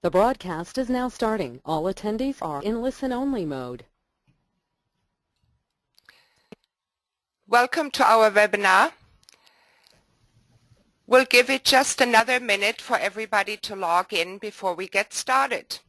The broadcast is now starting. All attendees are in listen-only mode. Welcome to our webinar. We'll give it just another minute for everybody to log in before we get started.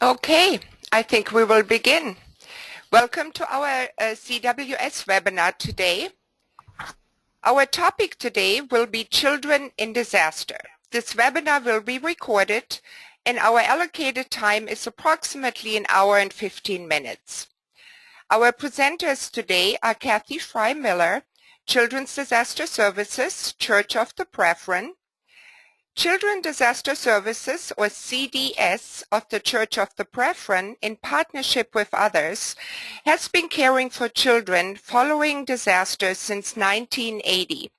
Okay, I think we will begin. Welcome to our CWS webinar today. Our topic today will be Children in Disaster. This webinar will be recorded and our allocated time is approximately an hour and 15 minutes. Our presenters today are Kathy Fry-Miller, Children's Disaster Services, Church of the Brethren, Children Disaster Services, or CDS, of the Church of the Brethren, in partnership with others, has been caring for children following disasters since 1980.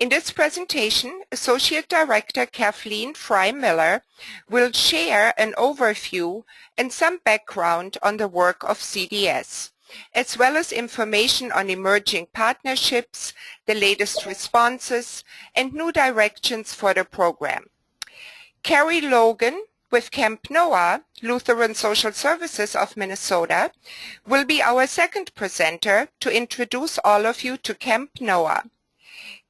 In this presentation, Associate Director Kathleen Fry-Miller will share an overview and some background on the work of CDS, as well as information on emerging partnerships, the latest responses, and new directions for the program. Carrie Logan with Camp Noah, Lutheran Social Services of Minnesota, will be our second presenter to introduce all of you to Camp Noah.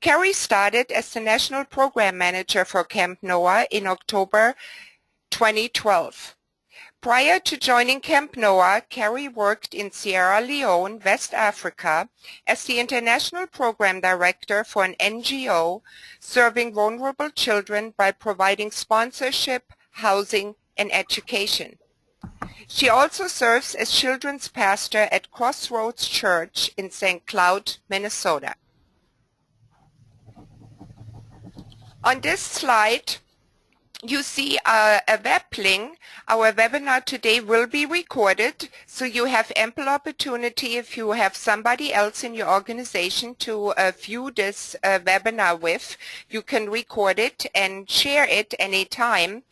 Carrie started as the National Program Manager for Camp Noah in October 2012. Prior to joining Camp Noah, Carrie worked in Sierra Leone, West Africa, as the International Program Director for an NGO serving vulnerable children by providing sponsorship, housing, and education. She also serves as children's pastor at Crossroads Church in St. Cloud, Minnesota. On this slide, you see a web link. Our webinar today will be recorded, so you have ample opportunity if you have somebody else in your organization to view this webinar with. You can record it and share it anytime.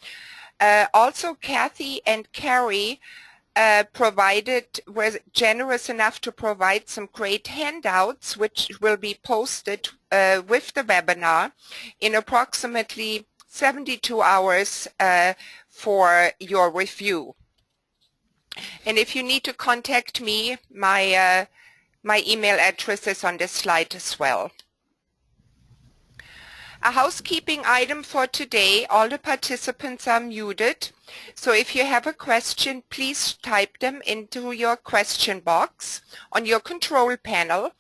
Also, Kathy and Carrie were generous enough to provide some great handouts which will be posted with the webinar in approximately 72 hours for your review. And if you need to contact me, my email address is on this slide as well. A housekeeping item for today: all the participants are muted, so if you have a question, please type them into your question box on your control panel.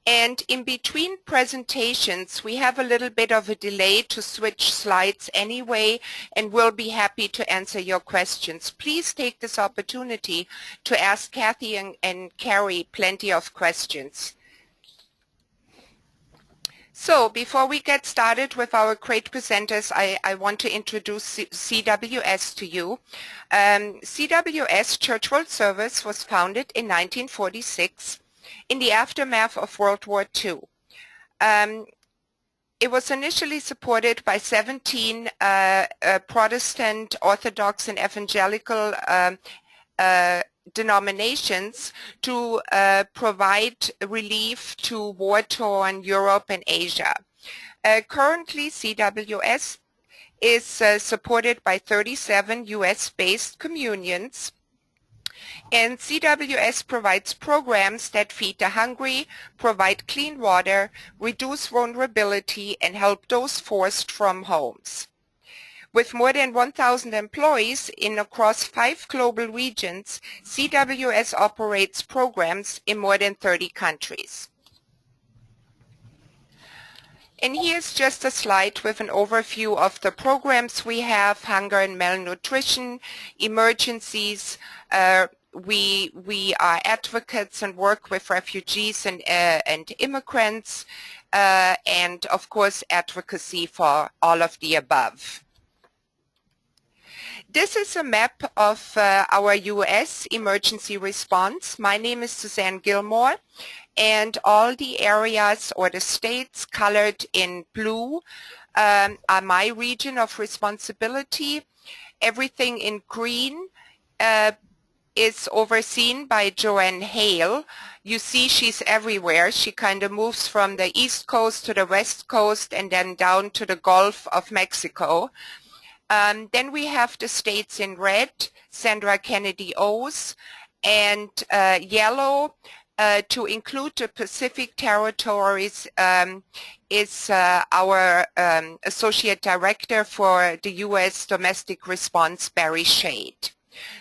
And in between presentations, we have a little bit of a delay to switch slides anyway, and we'll be happy to answer your questions. Please take this opportunity to ask Kathy and Carrie plenty of questions. So before we get started with our great presenters, I want to introduce CWS to you. CWS Church World Service was founded in 1946 in the aftermath of World War II. It was initially supported by 17 Protestant, Orthodox, and Evangelical denominations to provide relief to war-torn Europe and Asia. Currently, CWS is supported by 37 U.S.-based communions And CWS provides programs that feed the hungry, provide clean water, reduce vulnerability, and help those forced from homes. With more than 1,000 employees in across 5 global regions, CWS operates programs in more than 30 countries. And here's just a slide with an overview of the programs we have: hunger and malnutrition, emergencies. We are advocates and work with refugees and immigrants, and of course advocacy for all of the above. This is a map of our U.S. emergency response. My name is Suzanne Gilmore, and all the areas or the states colored in blue are my region of responsibility. Everything in green is overseen by Joanne Hale. You see she's everywhere. She kind of moves from the East Coast to the West Coast and then down to the Gulf of Mexico. Then we have the states in red, Sandra Kennedy O's, and yellow to include the Pacific territories is our Associate Director for the U.S. Domestic Response, Barry Shade.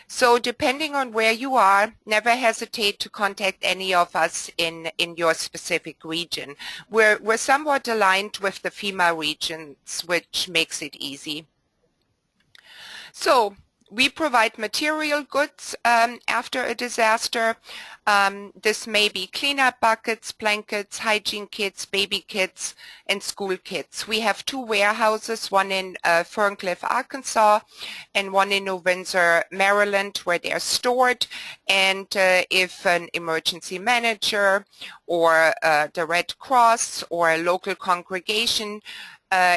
So depending on where you are, never hesitate to contact any of us in your specific region. We're somewhat aligned with the FEMA regions, which makes it easy. So we provide material goods after a disaster. This may be cleanup buckets, blankets, hygiene kits, baby kits, and school kits. We have 2 warehouses, one in Ferncliff, Arkansas, and one in New Windsor, Maryland, where they are stored. And if an emergency manager or the Red Cross or a local congregation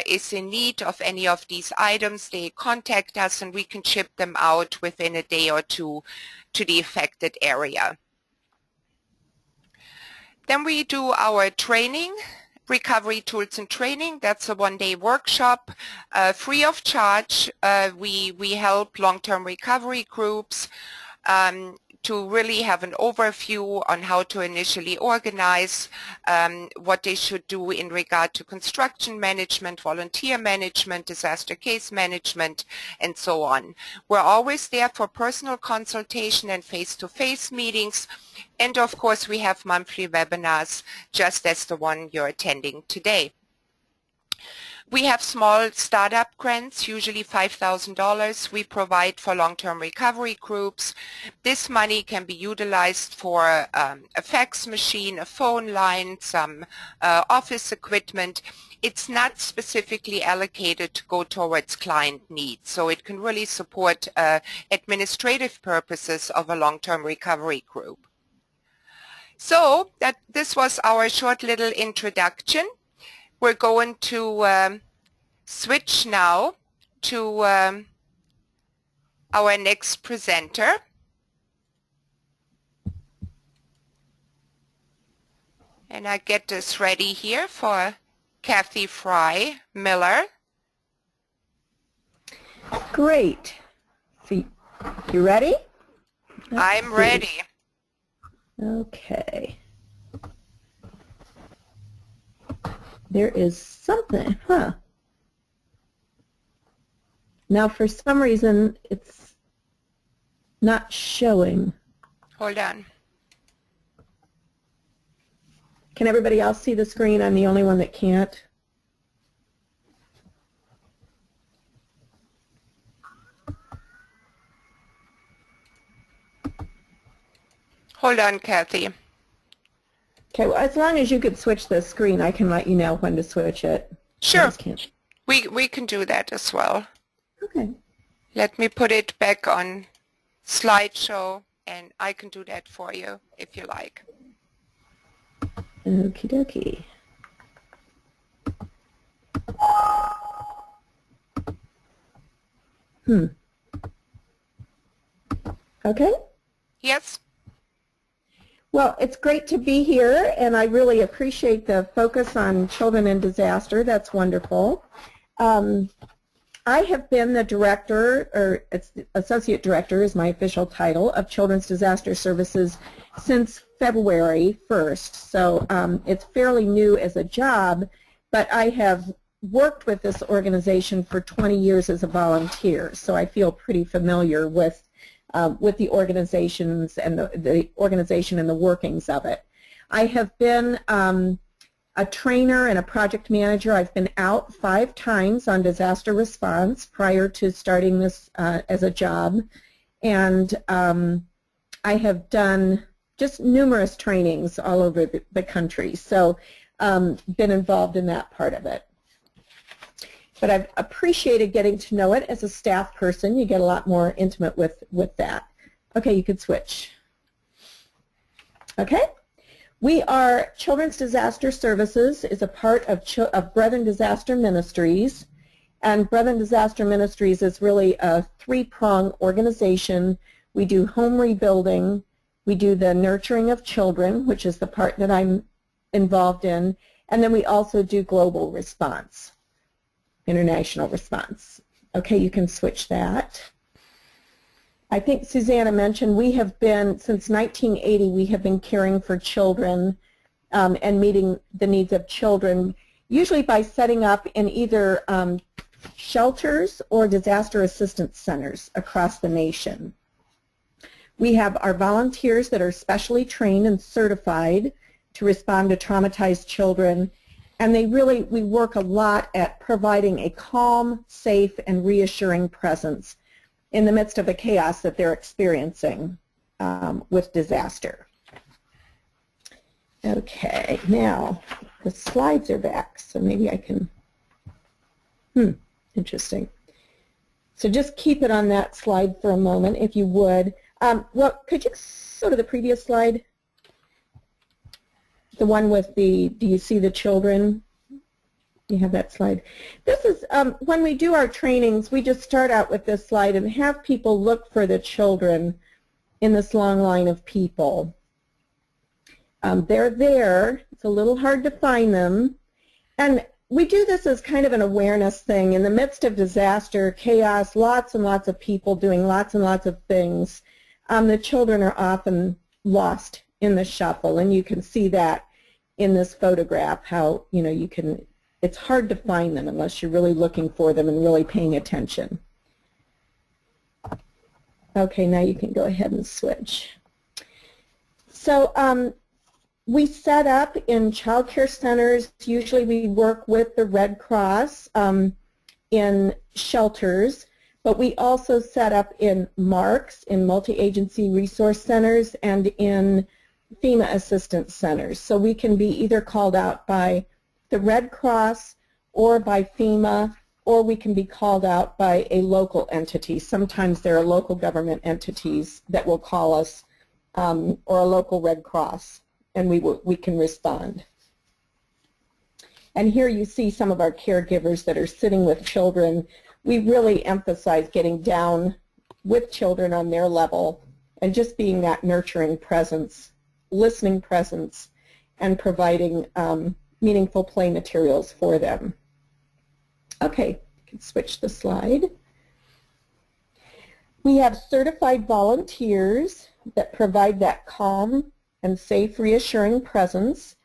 is in need of any of these items, they contact us and we can ship them out within a day or 2 to the affected area. Then we do our training, recovery tools and training. That's a 1-day workshop, free of charge. We help long-term recovery groups to really have an overview on how to initially organize, what they should do in regard to construction management, volunteer management, disaster case management, and so on. We're always there for personal consultation and face-to-face meetings, and of course we have monthly webinars just as the one you're attending today. We have small startup grants, usually $5,000 we provide for long-term recovery groups. This money can be utilized for a fax machine, a phone line, some office equipment. It's not specifically allocated to go towards client needs, so it can really support administrative purposes of a long-term recovery group. So this was our short little introduction. We're going to switch now to our next presenter. And I get this ready here for Kathy Fry Miller. Great. So you ready? I'm ready. Okay. There is something, Now for some reason it's not showing. Hold on. Can everybody else see the screen? I'm the only one that can't. Hold on, Kathy. Okay, well, as long as you could switch the screen, I can let you know when to switch it. Sure. We can do that as well. Okay. Let me put it back on slideshow, and I can do that for you if you like. Okie dokie. Okay. Yes. Well, it's great to be here, and I really appreciate the focus on children in disaster. That's wonderful. I have been the director, or it's associate director is my official title, of Children's Disaster Services since February 1st. So it's fairly new as a job, but I have worked with this organization for 20 years as a volunteer. So I feel pretty familiar with the organizations and the organization and the workings of it. I have been a trainer and a project manager. I've been out 5 times on disaster response prior to starting this as a job, and I have done just numerous trainings all over the country, so been involved in that part of it. But I've appreciated getting to know it as a staff person. You get a lot more intimate with that. Okay, you could switch. Okay. We are Children's Disaster Services is a part of Brethren Disaster Ministries, and Brethren Disaster Ministries is really a 3-pronged organization. We do home rebuilding, we do the nurturing of children, which is the part that I'm involved in, and then we also do global response, international response. Okay, you can switch that. I think Susanna mentioned we have been, since 1980, we have been caring for children and meeting the needs of children, usually by setting up in either shelters or disaster assistance centers across the nation. We have our volunteers that are specially trained and certified to respond to traumatized children, and we work a lot at providing a calm, safe, and reassuring presence in the midst of the chaos that they're experiencing with disaster. Okay, now the slides are back, so maybe I can, interesting. So just keep it on that slide for a moment, if you would. Well, could you go to the previous slide? The one with the, do you see the children? You have that slide. This is, when we do our trainings, we just start out with this slide and have people look for the children in this long line of people. They're there. It's a little hard to find them. And we do this as kind of an awareness thing. In the midst of disaster, chaos, lots and lots of people doing lots and lots of things, the children are often lost in the shuffle. And you can see that in this photograph, how, you can, it's hard to find them unless you're really looking for them and really paying attention. Okay, now you can go ahead and switch. So we set up in child care centers. Usually we work with the Red Cross in shelters, but we also set up in MARCs, in multi-agency resource centers, and in FEMA assistance centers. So we can be either called out by the Red Cross or by FEMA, or we can be called out by a local entity. Sometimes there are local government entities that will call us, or a local Red Cross, and we can respond. And here you see some of our caregivers that are sitting with children. We really emphasize getting down with children on their level and just being that nurturing presence, listening presence, and providing meaningful play materials for them. Okay, you can switch the slide. We have certified volunteers that provide that calm and safe, reassuring presence.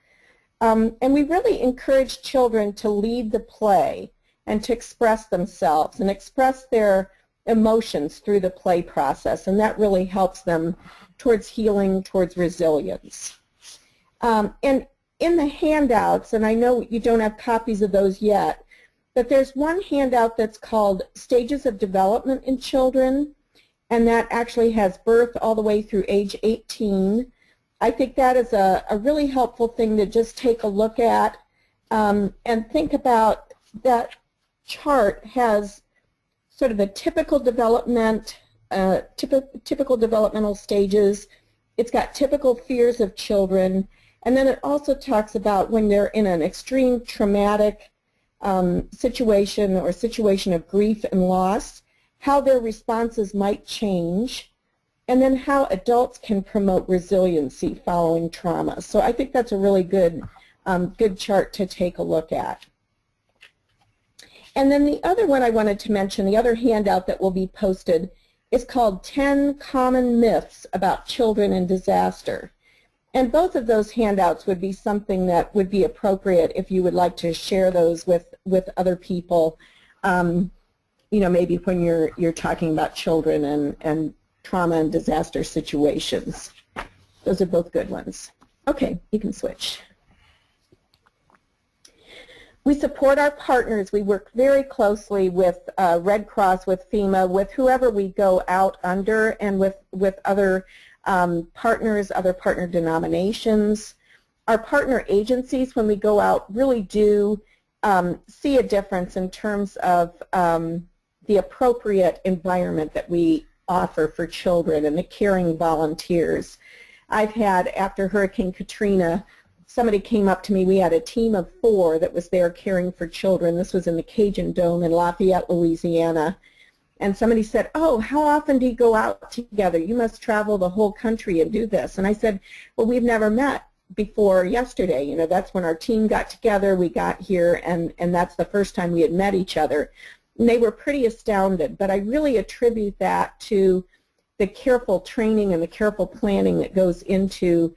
And we really encourage children to lead the play and to express themselves and express their emotions through the play process, and that really helps them towards healing, towards resilience. And in the handouts, and I know you don't have copies of those yet, but there's one handout that's called Stages of Development in Children, and that actually has birth all the way through age 18. I think that is a really helpful thing to just take a look at and think about. That chart has sort of a typical development, typical developmental stages. It's got typical fears of children, and then it also talks about when they're in an extreme traumatic situation or situation of grief and loss, how their responses might change, and then how adults can promote resiliency following trauma. So I think that's a really good, good chart to take a look at. And then the other one I wanted to mention, the other handout that will be posted, is called 10 Common Myths About Children in Disaster. And both of those handouts would be something that would be appropriate if you would like to share those with other people, you know, maybe when you're talking about children and trauma and disaster situations. Those are both good ones. Okay, you can switch. We support our partners. We work very closely with Red Cross, with FEMA, with whoever we go out under, and with other partners, other partner denominations. Our partner agencies, when we go out, really do see a difference in terms of the appropriate environment that we offer for children and the caring volunteers. I've had, after Hurricane Katrina, somebody came up to me. We had a team of 4 that was there caring for children. This was in the Cajun Dome in Lafayette, Louisiana. And somebody said, oh, how often do you go out together? You must travel the whole country and do this. And I said, well, we've never met before yesterday. You know, that's when our team got together. We got here, and that's the first time we had met each other. And they were pretty astounded. But I really attribute that to the careful training and the careful planning that goes into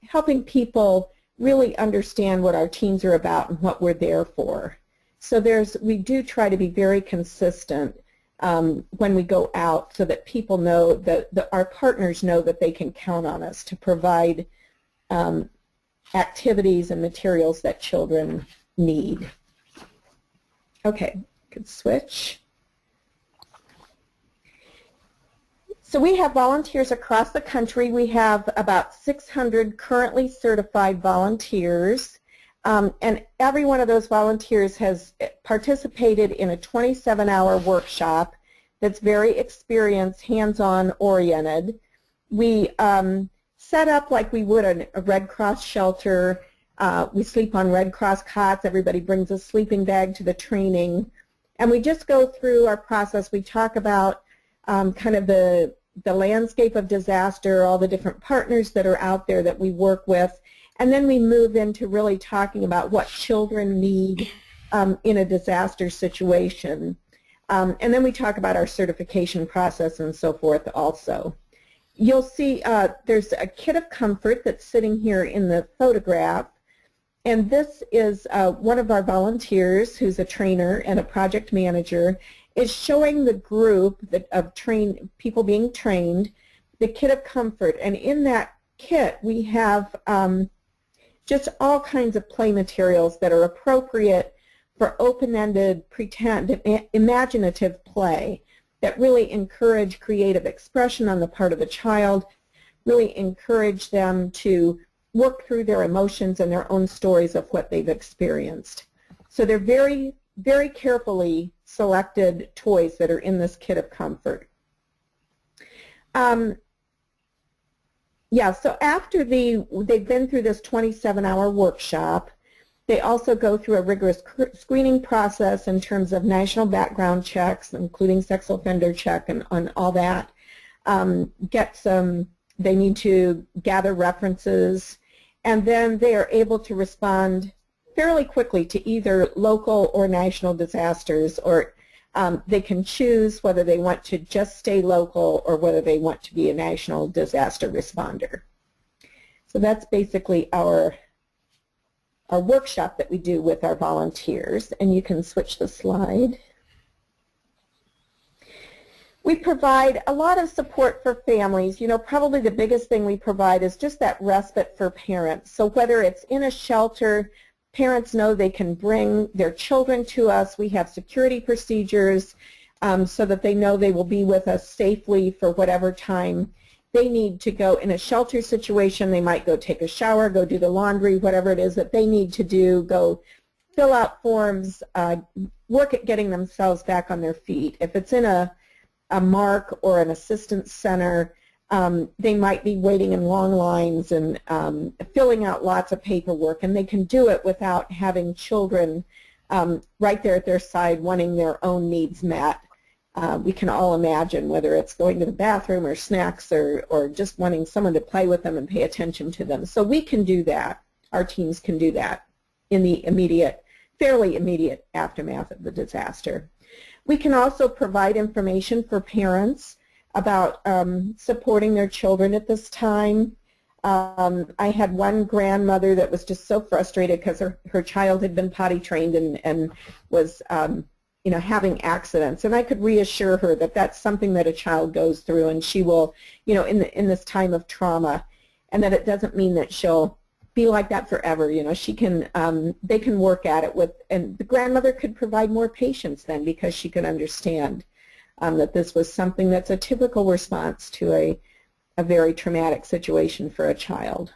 helping people really understand what our teams are about and what we're there for. So we do try to be very consistent when we go out, so that people know that our partners know that they can count on us to provide activities and materials that children need. Okay, could switch. So we have volunteers across the country. We have about 600 currently certified volunteers, and every one of those volunteers has participated in a 27-hour workshop that's very experienced, hands-on oriented. We set up like we would a Red Cross shelter. We sleep on Red Cross cots. Everybody brings a sleeping bag to the training. And we just go through our process. We talk about kind of the landscape of disaster, all the different partners that are out there that we work with, and then we move into really talking about what children need in a disaster situation. And then we talk about our certification process and so forth also. You'll see there's a kit of comfort that's sitting here in the photograph, and this is one of our volunteers who's a trainer and a project manager is showing the group of people being trained the kit of comfort. And in that kit we have just all kinds of play materials that are appropriate for open-ended, imaginative play that really encourage creative expression on the part of the child, really encourage them to work through their emotions and their own stories of what they've experienced. So they're very, very carefully selected toys that are in this kit of comfort. Yeah, so after they've been through this 27-hour workshop, they also go through a rigorous screening process in terms of national background checks, including sex offender check and on all that. They need to gather references, and then they are able to respond fairly quickly to either local or national disasters, or they can choose whether they want to just stay local or whether they want to be a national disaster responder. So that's basically our workshop that we do with our volunteers, and you can switch the slide. We provide a lot of support for families. You know, probably the biggest thing we provide is just that respite for parents. So whether it's in a shelter, parents know they can bring their children to us. We have security procedures so that they know they will be with us safely for whatever time they need to go. In a shelter situation, they might go take a shower, go do the laundry, whatever it is that they need to do, go fill out forms, work at getting themselves back on their feet. If it's in a MARC or an assistance center, they might be waiting in long lines and filling out lots of paperwork, and they can do it without having children right there at their side wanting their own needs met. We can all imagine whether it's going to the bathroom or snacks or just wanting someone to play with them and pay attention to them. So we can do that. Our teams can do that in the immediate fairly immediate aftermath of the disaster. We can also provide information for parents about supporting their children at this time. I had one grandmother that was just so frustrated because her child had been potty trained and was having accidents, and I could reassure her that that's something that a child goes through, and she will, in this time of trauma, and that it doesn't mean that she'll be like that forever. She can, they can work at it with, and the grandmother could provide more patience then because she could understand that this was something that's a typical response to a very traumatic situation for a child.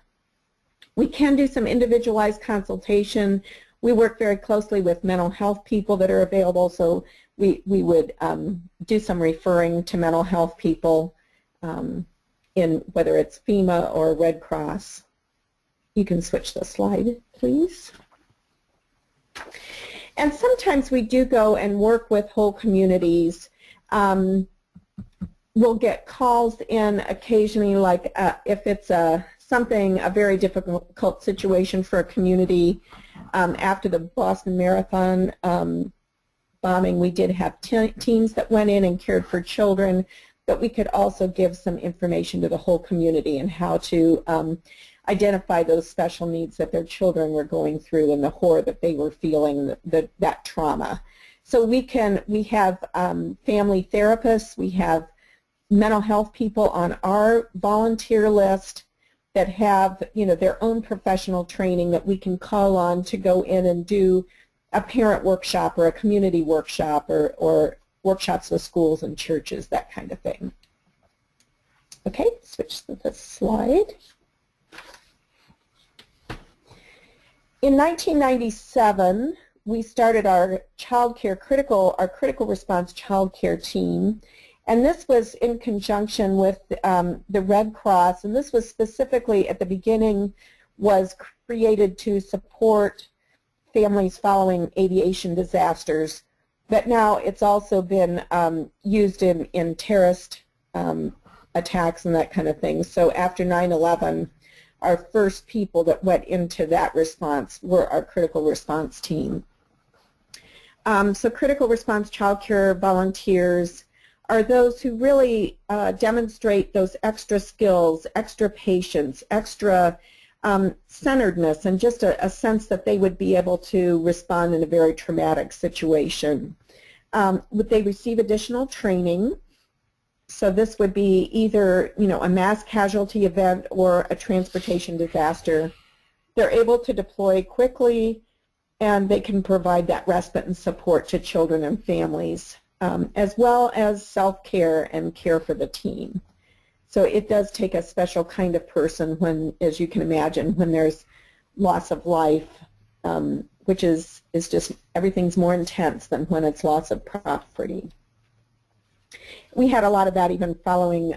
We can do some individualized consultation. We work very closely with mental health people that are available, so we would do some referring to mental health people in whether it's FEMA or Red Cross. You can switch the slide, please. And sometimes we do go and work with whole communities. We'll get calls in occasionally, like if it's a very difficult situation for a community. After the Boston Marathon bombing, we did have teams that went in and cared for children, but we could also give some information to the whole community and how to identify those special needs that their children were going through and the horror that they were feeling, that trauma. So we have family therapists, we have mental health people on our volunteer list that have their own professional training that we can call on to go in and do a parent workshop or a community workshop or workshops with schools and churches, that kind of thing. Okay, switch to this slide. In 1997, we started our critical response child care team, and this was in conjunction with the Red Cross, and this was specifically at the beginning was created to support families following aviation disasters, but now it's also been used in terrorist attacks and that kind of thing. So after 9/11, our first people that went into that response were our critical response team. So critical response child care volunteers are those who really demonstrate those extra skills, extra patience, extra centeredness, and just a sense that they would be able to respond in a very traumatic situation. Would they receive additional training? So this would be either a mass casualty event or a transportation disaster. They're able to deploy quickly, and they can provide that respite and support to children and families, as well as self-care and care for the team. So it does take a special kind of person when, as you can imagine, when there's loss of life, which is just, everything's more intense than when it's loss of property. We had a lot of that even following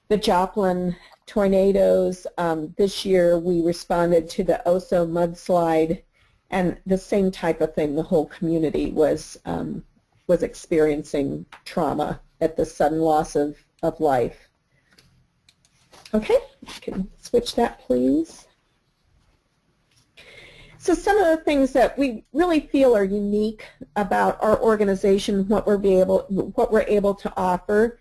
the Joplin tornadoes. This year we responded to the Oso mudslide, and the same type of thing. The whole community was experiencing trauma at the sudden loss of life. Okay, you can switch that, please. So some of the things that we really feel are unique about our organization, what we're able to offer,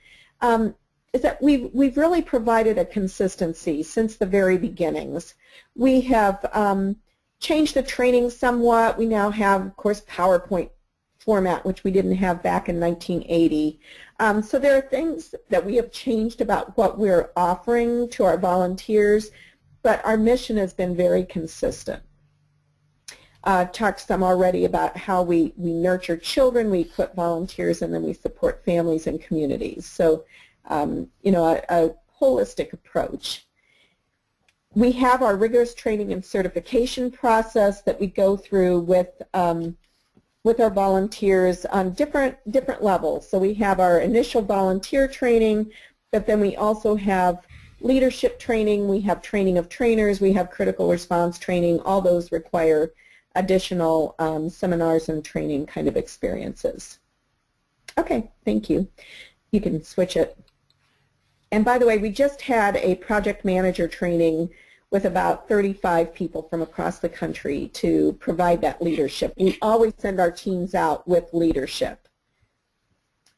is that we've really provided a consistency since the very beginnings. We have changed the training somewhat. We now have, of course, PowerPoint format, which we didn't have back in 1980. So there are things that we have changed about what we're offering to our volunteers, but our mission has been very consistent. Talked some already about how we nurture children, we equip volunteers, and then we support families and communities. So, a holistic approach. We have our rigorous training and certification process that we go through with our volunteers on different levels. So we have our initial volunteer training, but then we also have leadership training, we have training of trainers, we have critical response training. All those require additional seminars and training kind of experiences. Okay, thank you. You can switch it. And by the way, we just had a project manager training with about 35 people from across the country to provide that leadership. We always send our teams out with leadership.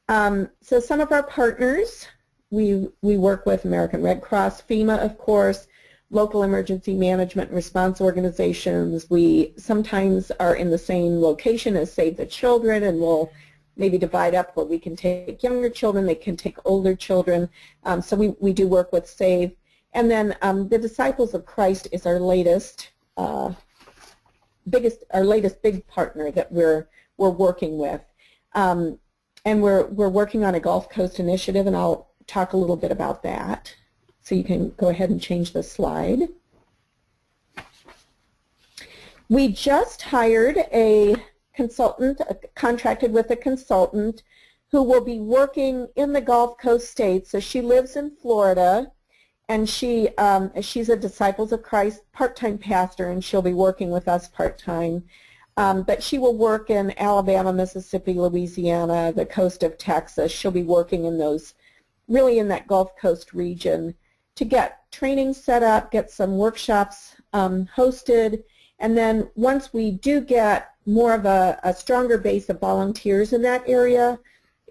So some of our partners, we work with American Red Cross, FEMA, of course, local emergency management and response organizations. We sometimes are in the same location as Save the Children, and we'll maybe divide up where we can take younger children, they can take older children. So we do work with Save. And then the Disciples of Christ is our latest big partner that we're working with. And we're working on a Gulf Coast initiative, and I'll talk a little bit about that. So you can go ahead and change the slide. We just hired a consultant, contracted with a consultant who will be working in the Gulf Coast states. So she lives in Florida, and she's a Disciples of Christ part-time pastor, and she'll be working with us part-time. But she will work in Alabama, Mississippi, Louisiana, the coast of Texas. She'll be working in those, really in that Gulf Coast region, to get training set up, get some workshops hosted, and then once we do get more of a stronger base of volunteers in that area,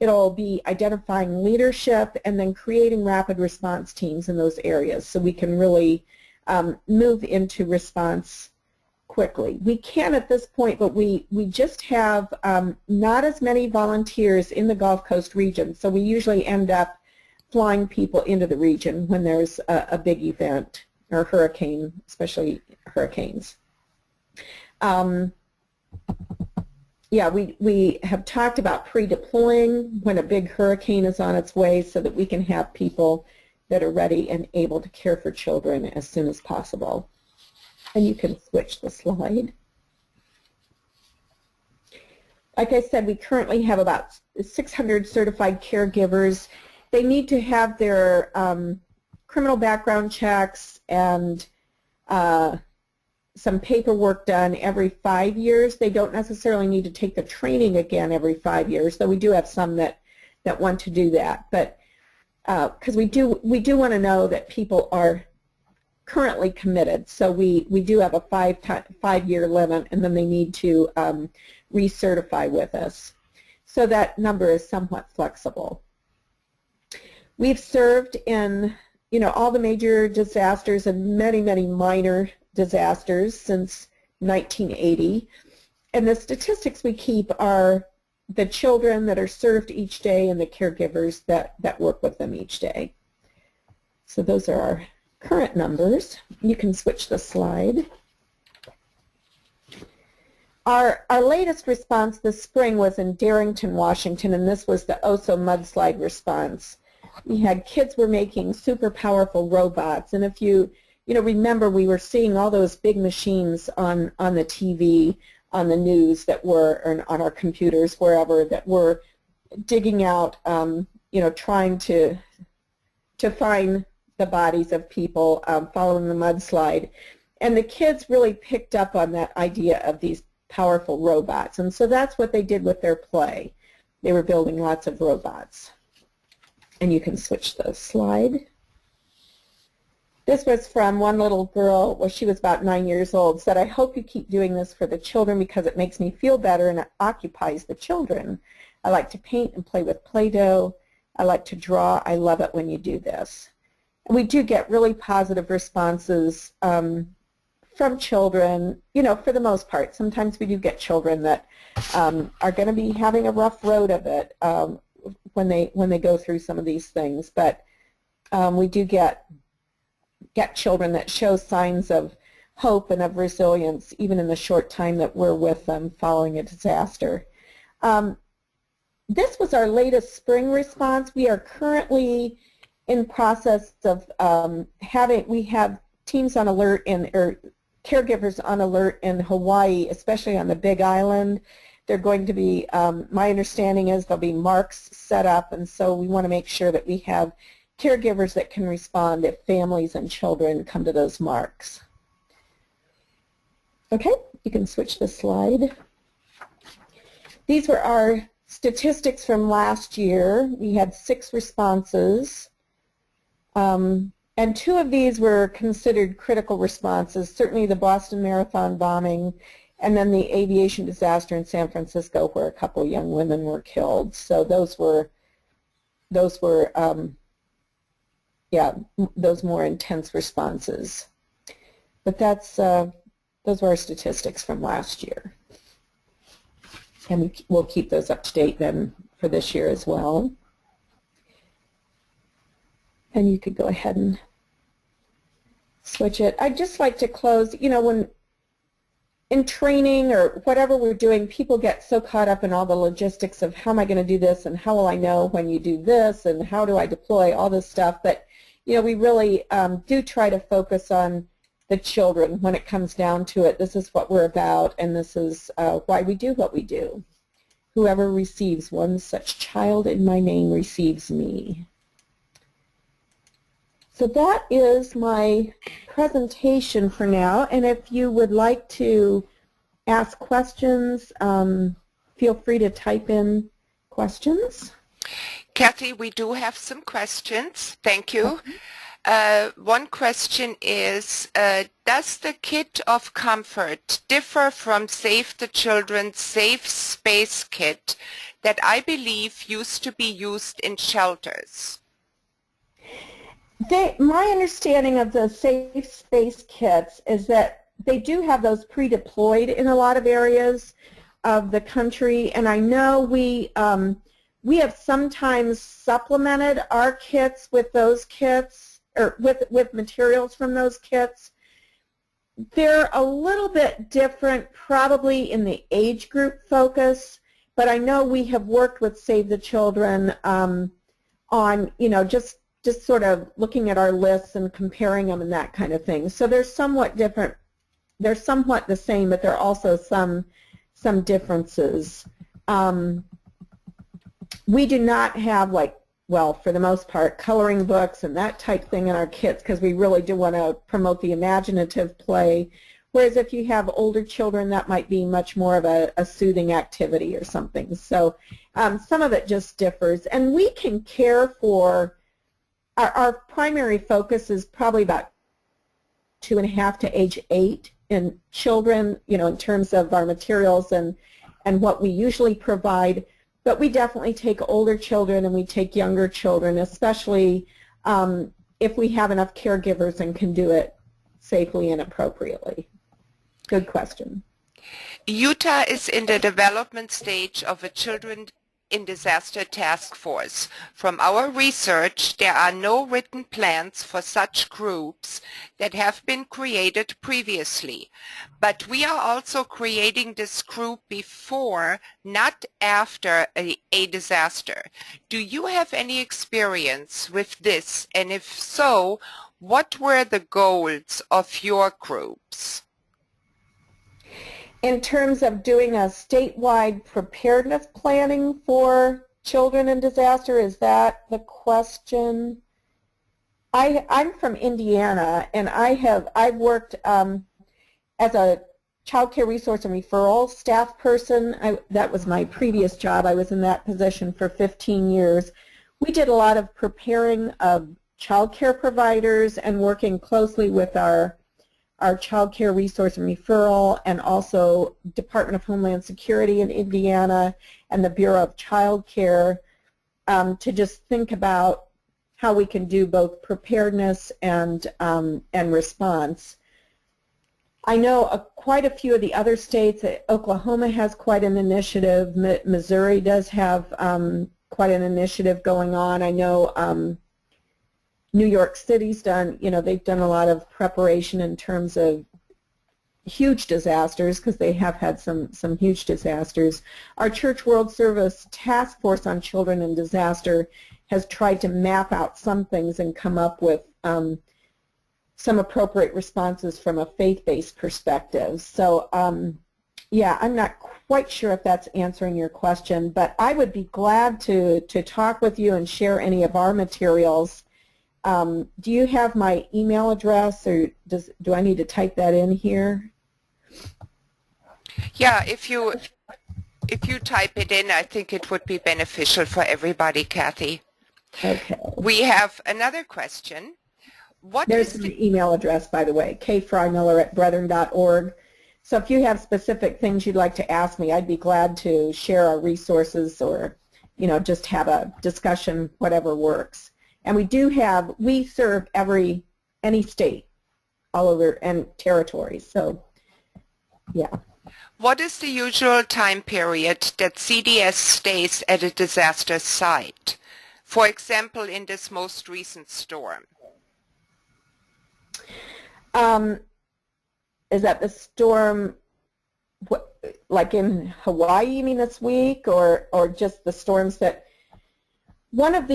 it'll be identifying leadership and then creating rapid response teams in those areas so we can really move into response quickly. We can at this point, but we just have not as many volunteers in the Gulf Coast region, so we usually end up flying people into the region when there's a big event or hurricane, especially hurricanes. Yeah, we have talked about pre-deploying when a big hurricane is on its way so that we can have people that are ready and able to care for children as soon as possible. And you can switch the slide. Like I said, we currently have about 600 certified caregivers. They need to have their criminal background checks and some paperwork done every 5 years. They don't necessarily need to take the training again every 5 years, though we do have some that want to do that. But because we do want to know that people are currently committed, so we do have a 5-year limit, and then they need to recertify with us. So that number is somewhat flexible. We've served in all the major disasters and many, many minor disasters since 1980. And the statistics we keep are the children that are served each day and the caregivers that work with them each day. So those are our current numbers. You can switch the slide. Our latest response this spring was in Darrington, Washington, and this was the Oso mudslide response. We had kids were making super powerful robots, and if you remember, we were seeing all those big machines on the TV, on the news that were, or on our computers, wherever, that were digging out, trying to find the bodies of people following the mudslide. And the kids really picked up on that idea of these powerful robots. And so that's what they did with their play. They were building lots of robots. And you can switch the slide. This was from one little girl, well, she was about 9 years old, said, "I hope you keep doing this for the children because it makes me feel better and it occupies the children. I like to paint and play with Play-Doh. I like to draw. I love it when you do this." And we do get really positive responses from children, for the most part. Sometimes we do get children that are going to be having a rough road of it when they go through some of these things. But we do get children that show signs of hope and of resilience even in the short time that we're with them following a disaster. This was our latest spring response. We are currently in process of we have teams on alert or caregivers on alert in Hawaii, especially on the Big Island. They're going to be, my understanding is there'll be marks set up, and so we want to make sure that we have caregivers that can respond if families and children come to those marks. Okay, you can switch the slide. These were our statistics from last year. We had 6 responses. And two of these were considered critical responses, certainly the Boston Marathon bombing and then the aviation disaster in San Francisco where a couple young women were killed. So those were those more intense responses. But that's those were our statistics from last year. And we'll keep those up to date then for this year as well. And you could go ahead and switch it. I'd just like to close, when in training or whatever we're doing, people get so caught up in all the logistics of how am I going to do this and how will I know when you do this and how do I deploy, all this stuff. But, we really do try to focus on the children when it comes down to it. This is what we're about, and this is why we do what we do. Whoever receives one such child in my name receives me. So that is my presentation for now, and if you would like to ask questions, feel free to type in questions. Kathy, we do have some questions. Thank you. One question is, does the kit of comfort differ from Save the Children's Safe Space kit that I believe used to be used in shelters? My understanding of the Safe Space kits is that they do have those pre-deployed in a lot of areas of the country, and I know we have sometimes supplemented our kits with those kits, or with materials from those kits. They're a little bit different probably in the age group focus, but I know we have worked with Save the Children on, just sort of looking at our lists and comparing them and that kind of thing. So they're somewhat different. They're somewhat the same, but there are also some differences. We do not have, for the most part, coloring books and that type thing in our kits because we really do want to promote the imaginative play. Whereas if you have older children, that might be much more of a soothing activity or something. So some of it just differs. And we can care for, our primary focus is probably about 2.5 to age 8 in children, in terms of our materials and what we usually provide. But we definitely take older children and we take younger children, especially if we have enough caregivers and can do it safely and appropriately. Good question. Utah is in the development stage of a Children in Disaster Task Force. From our research, there are no written plans for such groups that have been created previously. But we are also creating this group before, not after a disaster. Do you have any experience with this? And if so, what were the goals of your groups? In terms of doing a statewide preparedness planning for children in disaster, is that the question? I'm from Indiana, and I've worked as a child care resource and referral staff person. That was my previous job. I was in that position for 15 years. We did a lot of preparing of child care providers and working closely with our child care resource and referral, and also Department of Homeland Security in Indiana and the Bureau of Child Care to just think about how we can do both preparedness and response. I know quite a few of the other states. Oklahoma has quite an initiative. Missouri does have quite an initiative going on. I know New York City's done, they've done a lot of preparation in terms of huge disasters because they have had some huge disasters. Our Church World Service Task Force on Children in Disaster has tried to map out some things and come up with some appropriate responses from a faith-based perspective. So, yeah, I'm not quite sure if that's answering your question, but I would be glad to talk with you and share any of our materials. Do you have my email address, or do I need to type that in here? Yeah, if you type it in, I think it would be beneficial for everybody, Kathy. Okay. We have another question. what There's is my email address, by the way, kfrymiller@brethren.org. So if you have specific things you'd like to ask me, I'd be glad to share our resources or, just have a discussion, whatever works. And we serve any state all over and territory. So, yeah. What is the usual time period that CDS stays at a disaster site? For example, in this most recent storm. Is that the storm, like in Hawaii, you mean this week, or just the storms that, that's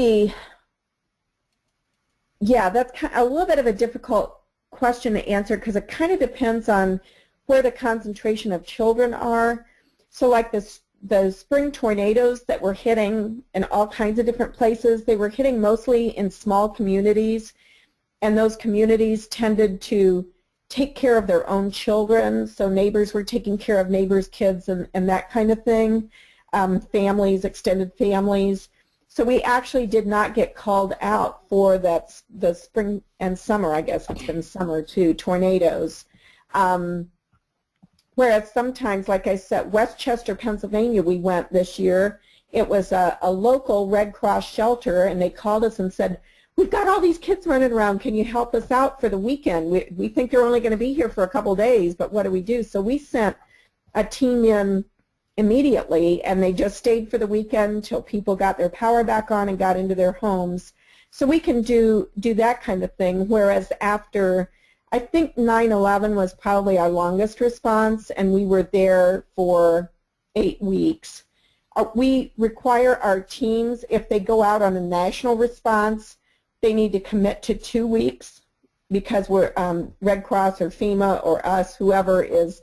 a little bit of a difficult question to answer because it kind of depends on where the concentration of children are. So like the spring tornadoes that were hitting in all kinds of different places, they were hitting mostly in small communities, and those communities tended to take care of their own children, so neighbors were taking care of neighbors' kids and that kind of thing, families, extended families. So we actually did not get called out for the spring and summer, I guess it's been summer too, tornadoes. Whereas sometimes, like I said, Westchester, Pennsylvania, we went this year. It was a local Red Cross shelter, and they called us and said, we've got all these kids running around. Can you help us out for the weekend? We think they're only going to be here for a couple days, but what do we do? So we sent a team in immediately, and they just stayed for the weekend until people got their power back on and got into their homes. So we can do that kind of thing, whereas after, I think 9/11 was probably our longest response, and we were there for 8 weeks. We require our teams, if they go out on a national response, they need to commit to 2 weeks because we're Red Cross or FEMA or us, whoever is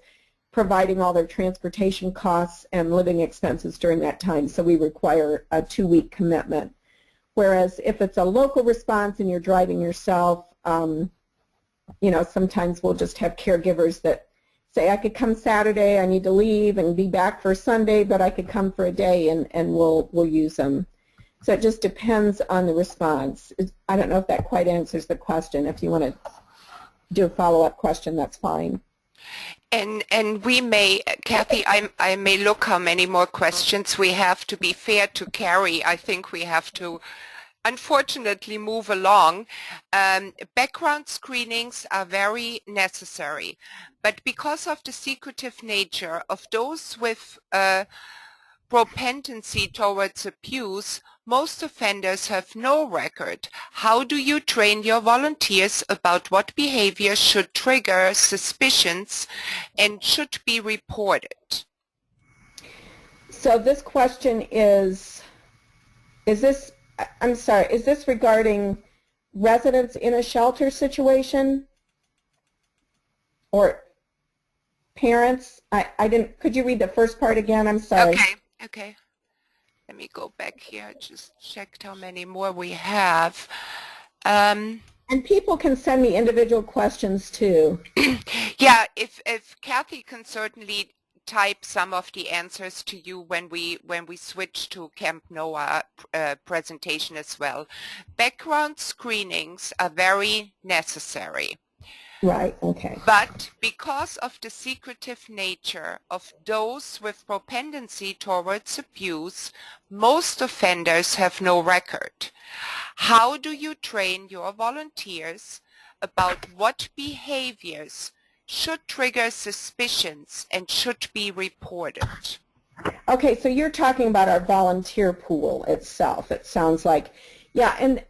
providing all their transportation costs and living expenses during that time. So we require a 2-week commitment. Whereas if it's a local response and you're driving yourself, sometimes we'll just have caregivers that say, I could come Saturday, I need to leave and be back for Sunday, but I could come for a day, and we'll use them. So it just depends on the response. I don't know if that quite answers the question. If you want to do a follow-up question, that's fine. And we may, Kathy, I may look how many more questions we have. To be fair to Carrie, I think we have to unfortunately move along. Background screenings are very necessary, but because of the secretive nature of those with propensity towards abuse, most offenders have no record. How do you train your volunteers about what behavior should trigger suspicions and should be reported? So this question is this regarding residents in a shelter situation or parents? I didn't, could you read the first part again? I'm sorry. Okay. Let me go back here. I just checked how many more we have. And people can send me individual questions too. Yeah, if Kathy can certainly type some of the answers to you when we switch to Camp Noah presentation as well. Background screenings are very necessary. Right, okay. But because of the secretive nature of those with propensity towards abuse, most offenders have no record. How do you train your volunteers about what behaviors should trigger suspicions and should be reported? Okay, so you're talking about our volunteer pool itself, it sounds like. Yeah, and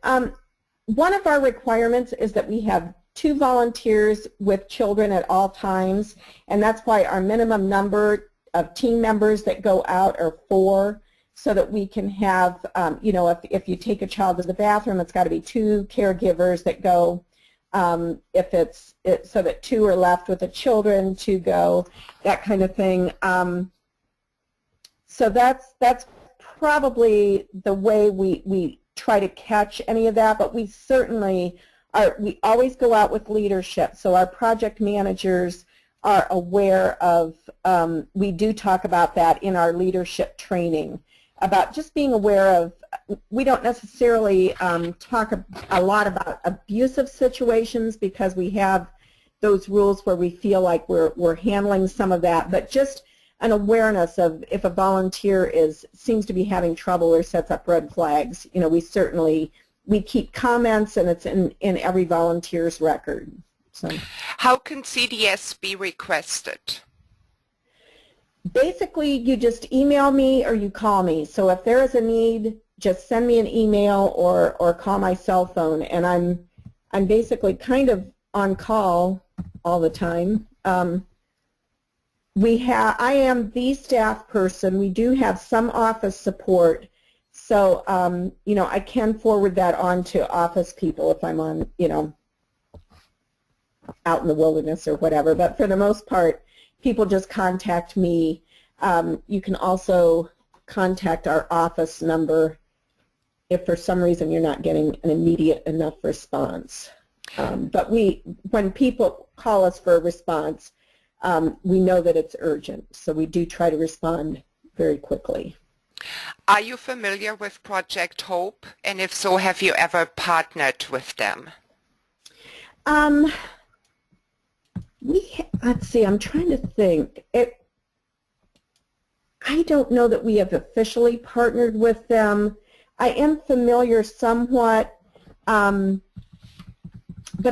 one of our requirements is that we have 2 volunteers with children at all times, and that's why our minimum number of team members that go out are 4, so that we can have, if you take a child to the bathroom, it's got to be 2 caregivers that go. If it's so that 2 are left with the children to go, that kind of thing. So that's probably the way we try to catch any of that, but we certainly we always go out with leadership, so our project managers are aware of, we do talk about that in our leadership training, about just being aware of we don't necessarily talk a lot about abusive situations because we have those rules where we feel like we're handling some of that, but just an awareness of if a volunteer seems to be having trouble or sets up red flags. You know, we keep comments, and it's in every volunteer's record. So, how can CDS be requested? Basically, you just email me or you call me. So if there is a need, just send me an email or call my cell phone, and I'm basically kind of on call all the time. I am the staff person. We do have some office support, so you know, I can forward that on to office people if I'm on, you know, out in the wilderness or whatever. But for the most part, people just contact me. You can also contact our office number if for some reason you're not getting an immediate enough response. But when people call us for a response, we know that it's urgent, so we do try to respond very quickly. Are you familiar with Project Hope? And if so, have you ever partnered with them? Let's see, I'm trying to think. I don't know that we have officially partnered with them. I am familiar somewhat, but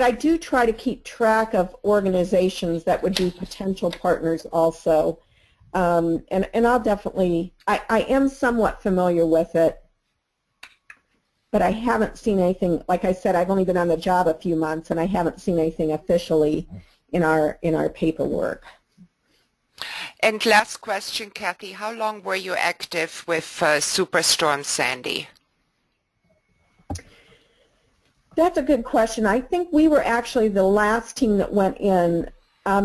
I do try to keep track of organizations that would be potential partners also. And I'll definitely, I am somewhat familiar with it, but I haven't seen anything. Like I said, I've only been on the job a few months, and I haven't seen anything officially in our paperwork. And last question, Kathy, how long were you active with Superstorm Sandy? That's a good question. I think we were actually the last team that went in.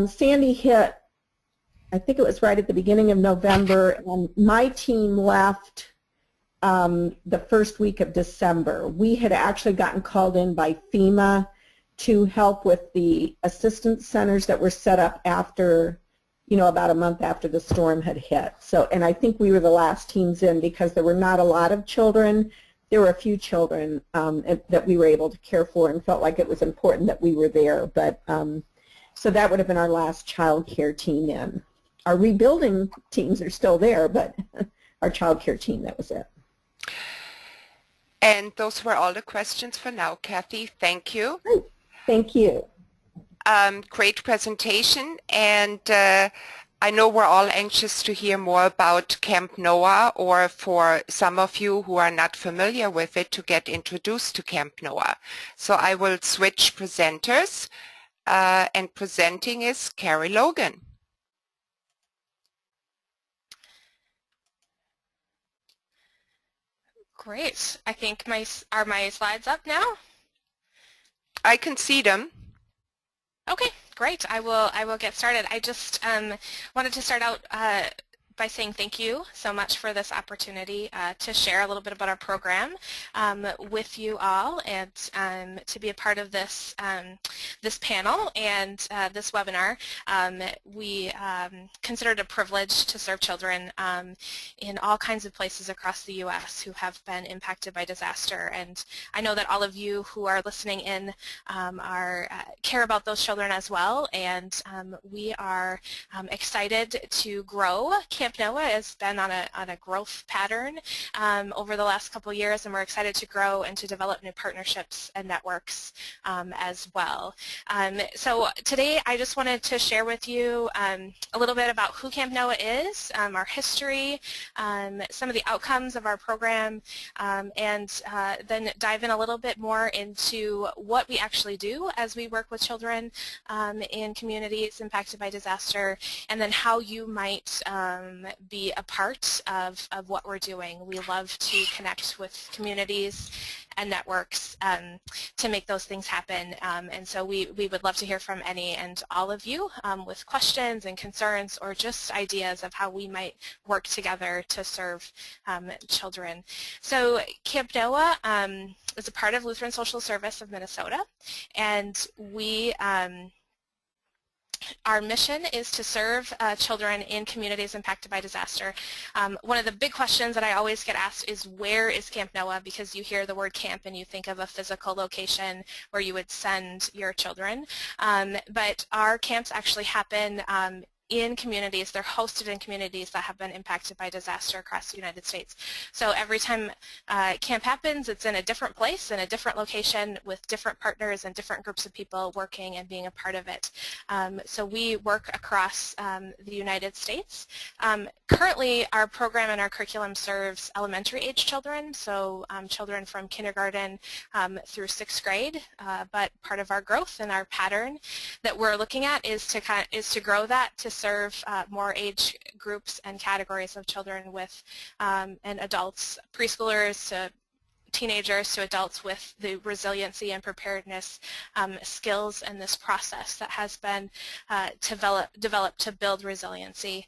Sandy hit, I think it was right at the beginning of November, and my team left the first week of December. We had actually gotten called in by FEMA to help with the assistance centers that were set up after, you know, about a month after the storm had hit. So, and I think we were the last teams in because there were not a lot of children. There were a few children that we were able to care for, and felt like it was important that we were there. But so that would have been our last child care team in. Our rebuilding teams are still there, but our child care team, that was it. And those were all the questions for now, Kathy. Thank you. Great. Thank you. Great presentation, and I know we're all anxious to hear more about Camp Noah, or for some of you who are not familiar with it, to get introduced to Camp Noah. So I will switch presenters, and presenting is Carrie Logan. Great. I think are my slides up now? I can see them. Okay, great. I will get started. I just wanted to start out by saying thank you so much for this opportunity to share a little bit about our program with you all, and to be a part of this this panel and this webinar. We consider it a privilege to serve children in all kinds of places across the U.S. who have been impacted by disaster, and I know that all of you who are listening in care about those children as well, and we are excited to grow. Camp Noah has been on a growth pattern over the last couple of years, and we're excited to grow and to develop new partnerships and networks as well. So today I just wanted to share with you a little bit about who Camp Noah is, our history, some of the outcomes of our program, and then dive in a little bit more into what we actually do as we work with children in communities impacted by disaster, and then how you might be a part of what we're doing. We love to connect with communities and networks to make those things happen, and so we would love to hear from any and all of you with questions and concerns, or just ideas of how we might work together to serve children. So Camp Noah is a part of Lutheran Social Service of Minnesota, and we Our mission is to serve children in communities impacted by disaster. One of the big questions that I always get asked is, where is Camp Noah? Because you hear the word camp and you think of a physical location where you would send your children. But our camps actually happen in communities. They're hosted in communities that have been impacted by disaster across the United States. So every time camp happens, it's in a different place, in a different location, with different partners and different groups of people working and being a part of it. So we work across the United States. Currently, our program and our curriculum serves elementary age children, so children from kindergarten through 6th grade, but part of our growth and our pattern that we're looking at is to grow that to serve more age groups and categories of children with and adults, preschoolers to teenagers to adults, with the resiliency and preparedness skills and this process that has been developed to build resiliency.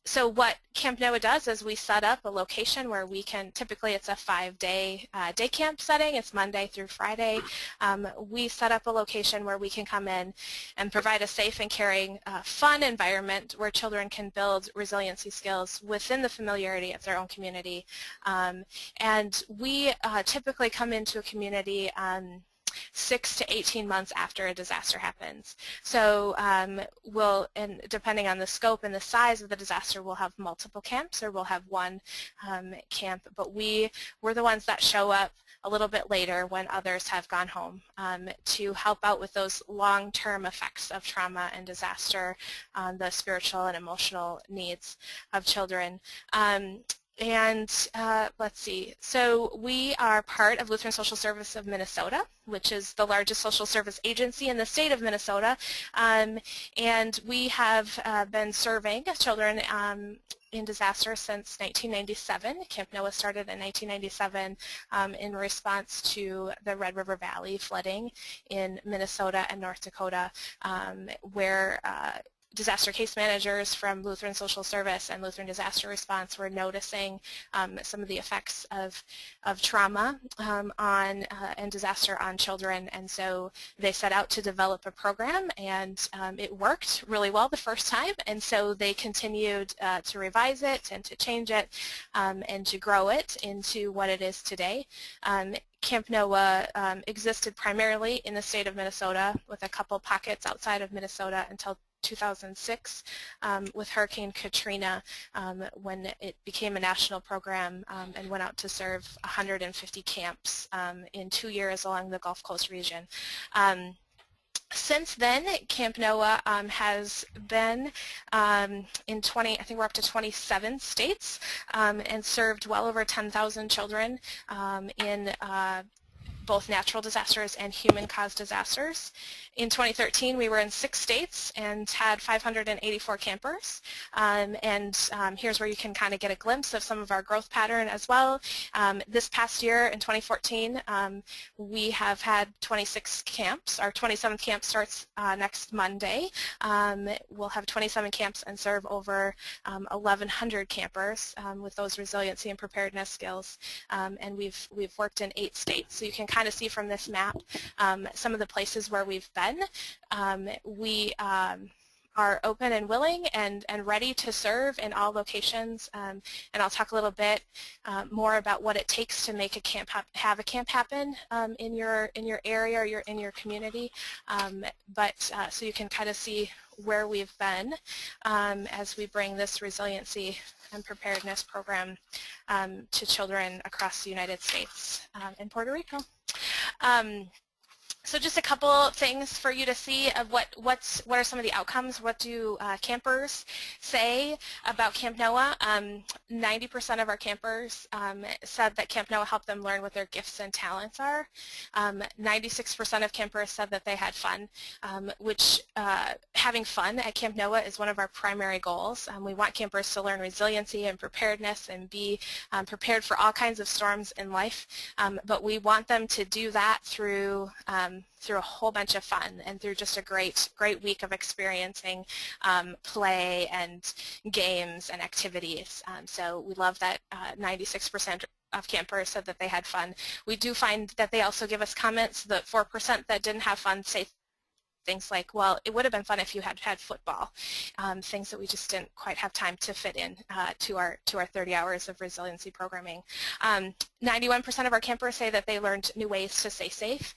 So what Camp Noah does is we set up a location where we can, typically it's a 5-day day camp setting, it's Monday through Friday. We set up a location where we can come in and provide a safe and caring, fun environment where children can build resiliency skills within the familiarity of their own community. And we typically come into a community 6 to 18 months after a disaster happens. So we'll, and depending on the scope and the size of the disaster, we'll have multiple camps or we'll have one camp, but we're the ones that show up a little bit later when others have gone home to help out with those long-term effects of trauma and disaster on the spiritual and emotional needs of children. And let's see, so we are part of Lutheran Social Service of Minnesota, which is the largest social service agency in the state of Minnesota, and we have been serving children in disaster since 1997. Camp Noah started in 1997 in response to the Red River Valley flooding in Minnesota and North Dakota, where disaster case managers from Lutheran Social Service and Lutheran Disaster Response were noticing some of the effects of trauma and disaster on children, and so they set out to develop a program, and it worked really well the first time, and so they continued to revise it and to change it and to grow it into what it is today. Camp Noah existed primarily in the state of Minnesota, with a couple pockets outside of Minnesota until 2006 with Hurricane Katrina, when it became a national program and went out to serve 150 camps in 2 years along the Gulf Coast region. Since then, Camp Noah has been in 20, I think we're up to 27 states, and served well over 10,000 children in both natural disasters and human-caused disasters. In 2013, we were in 6 states and had 584 campers. Here's where you can kind of get a glimpse of some of our growth pattern as well. This past year, in 2014, we have had 26 camps. Our 27th camp starts next Monday. We'll have 27 camps and serve over 1,100 campers with those resiliency and preparedness skills. And we've worked in 8 states. So you can kind of see from this map some of the places where we've been. We are open and willing and ready to serve in all locations, and I'll talk a little bit more about what it takes to make a camp have a camp happen in your area or in your community. So you can kind of see where we've been as we bring this resiliency and preparedness program to children across the United States and Puerto Rico. So just a couple things for you to see of what are some of the outcomes. What do campers say about Camp Noah? 90% of our campers said that Camp Noah helped them learn what their gifts and talents are. 96% of campers said that they had fun, which having fun at Camp Noah is one of our primary goals. We want campers to learn resiliency and preparedness and be prepared for all kinds of storms in life, but we want them to do that through a whole bunch of fun and through just a great week of experiencing play and games and activities. So we love that 96% of campers said that they had fun. We do find that they also give us comments. The 4% that didn't have fun say things like, well, it would have been fun if you had had football, things that we just didn't quite have time to fit in to our 30 hours of resiliency programming. 91% of our campers say that they learned new ways to stay safe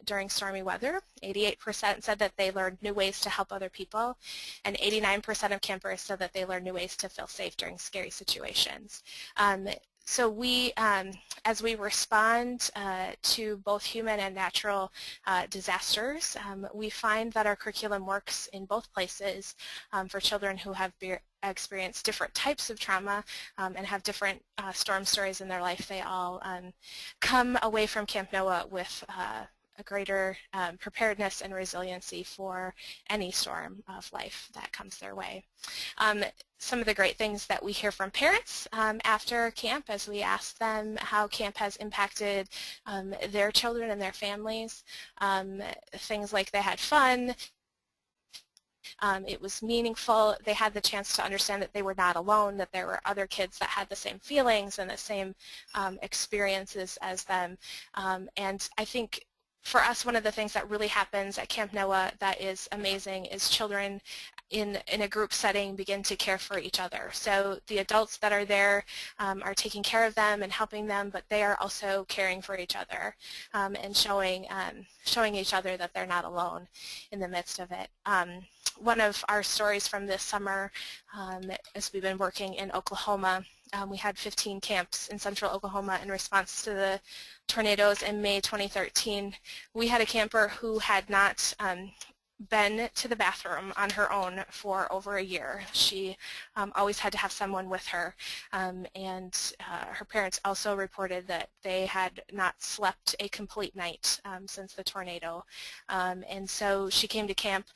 during stormy weather. 88% said that they learned new ways to help other people, and 89% of campers said that they learned new ways to feel safe during scary situations. So we, as we respond to both human and natural disasters, we find that our curriculum works in both places for children who have experienced different types of trauma and have different storm stories in their life. They all come away from Camp NOAA with a greater preparedness and resiliency for any storm of life that comes their way. Some of the great things that we hear from parents after camp as we ask them how camp has impacted their children and their families, things like they had fun, it was meaningful, they had the chance to understand that they were not alone, that there were other kids that had the same feelings and the same experiences as them. And I think for us, one of the things that really happens at Camp NOAA that is amazing is children in a group setting begin to care for each other. So the adults that are there are taking care of them and helping them, but they are also caring for each other and showing each other that they're not alone in the midst of it. One of our stories from this summer, as we've been working in Oklahoma, we had 15 camps in central Oklahoma in response to the tornadoes in May 2013. We had a camper who had not been to the bathroom on her own for over a year. She always had to have someone with her, and her parents also reported that they had not slept a complete night since the tornado. And so she came to camp,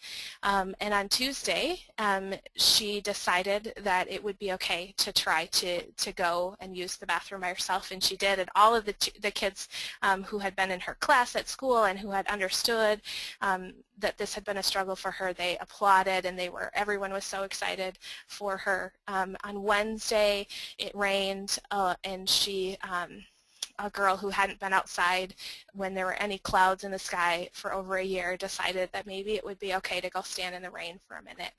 and on Tuesday she decided that it would be okay to try to go and use the bathroom by herself, and she did. And all of the kids who had been in her class at school and who had understood that this had been a struggle for her, they applauded, and everyone was so excited for her. On Wednesday it rained, and she, a girl who hadn't been outside when there were any clouds in the sky for over a year, decided that maybe it would be okay to go stand in the rain for a minute.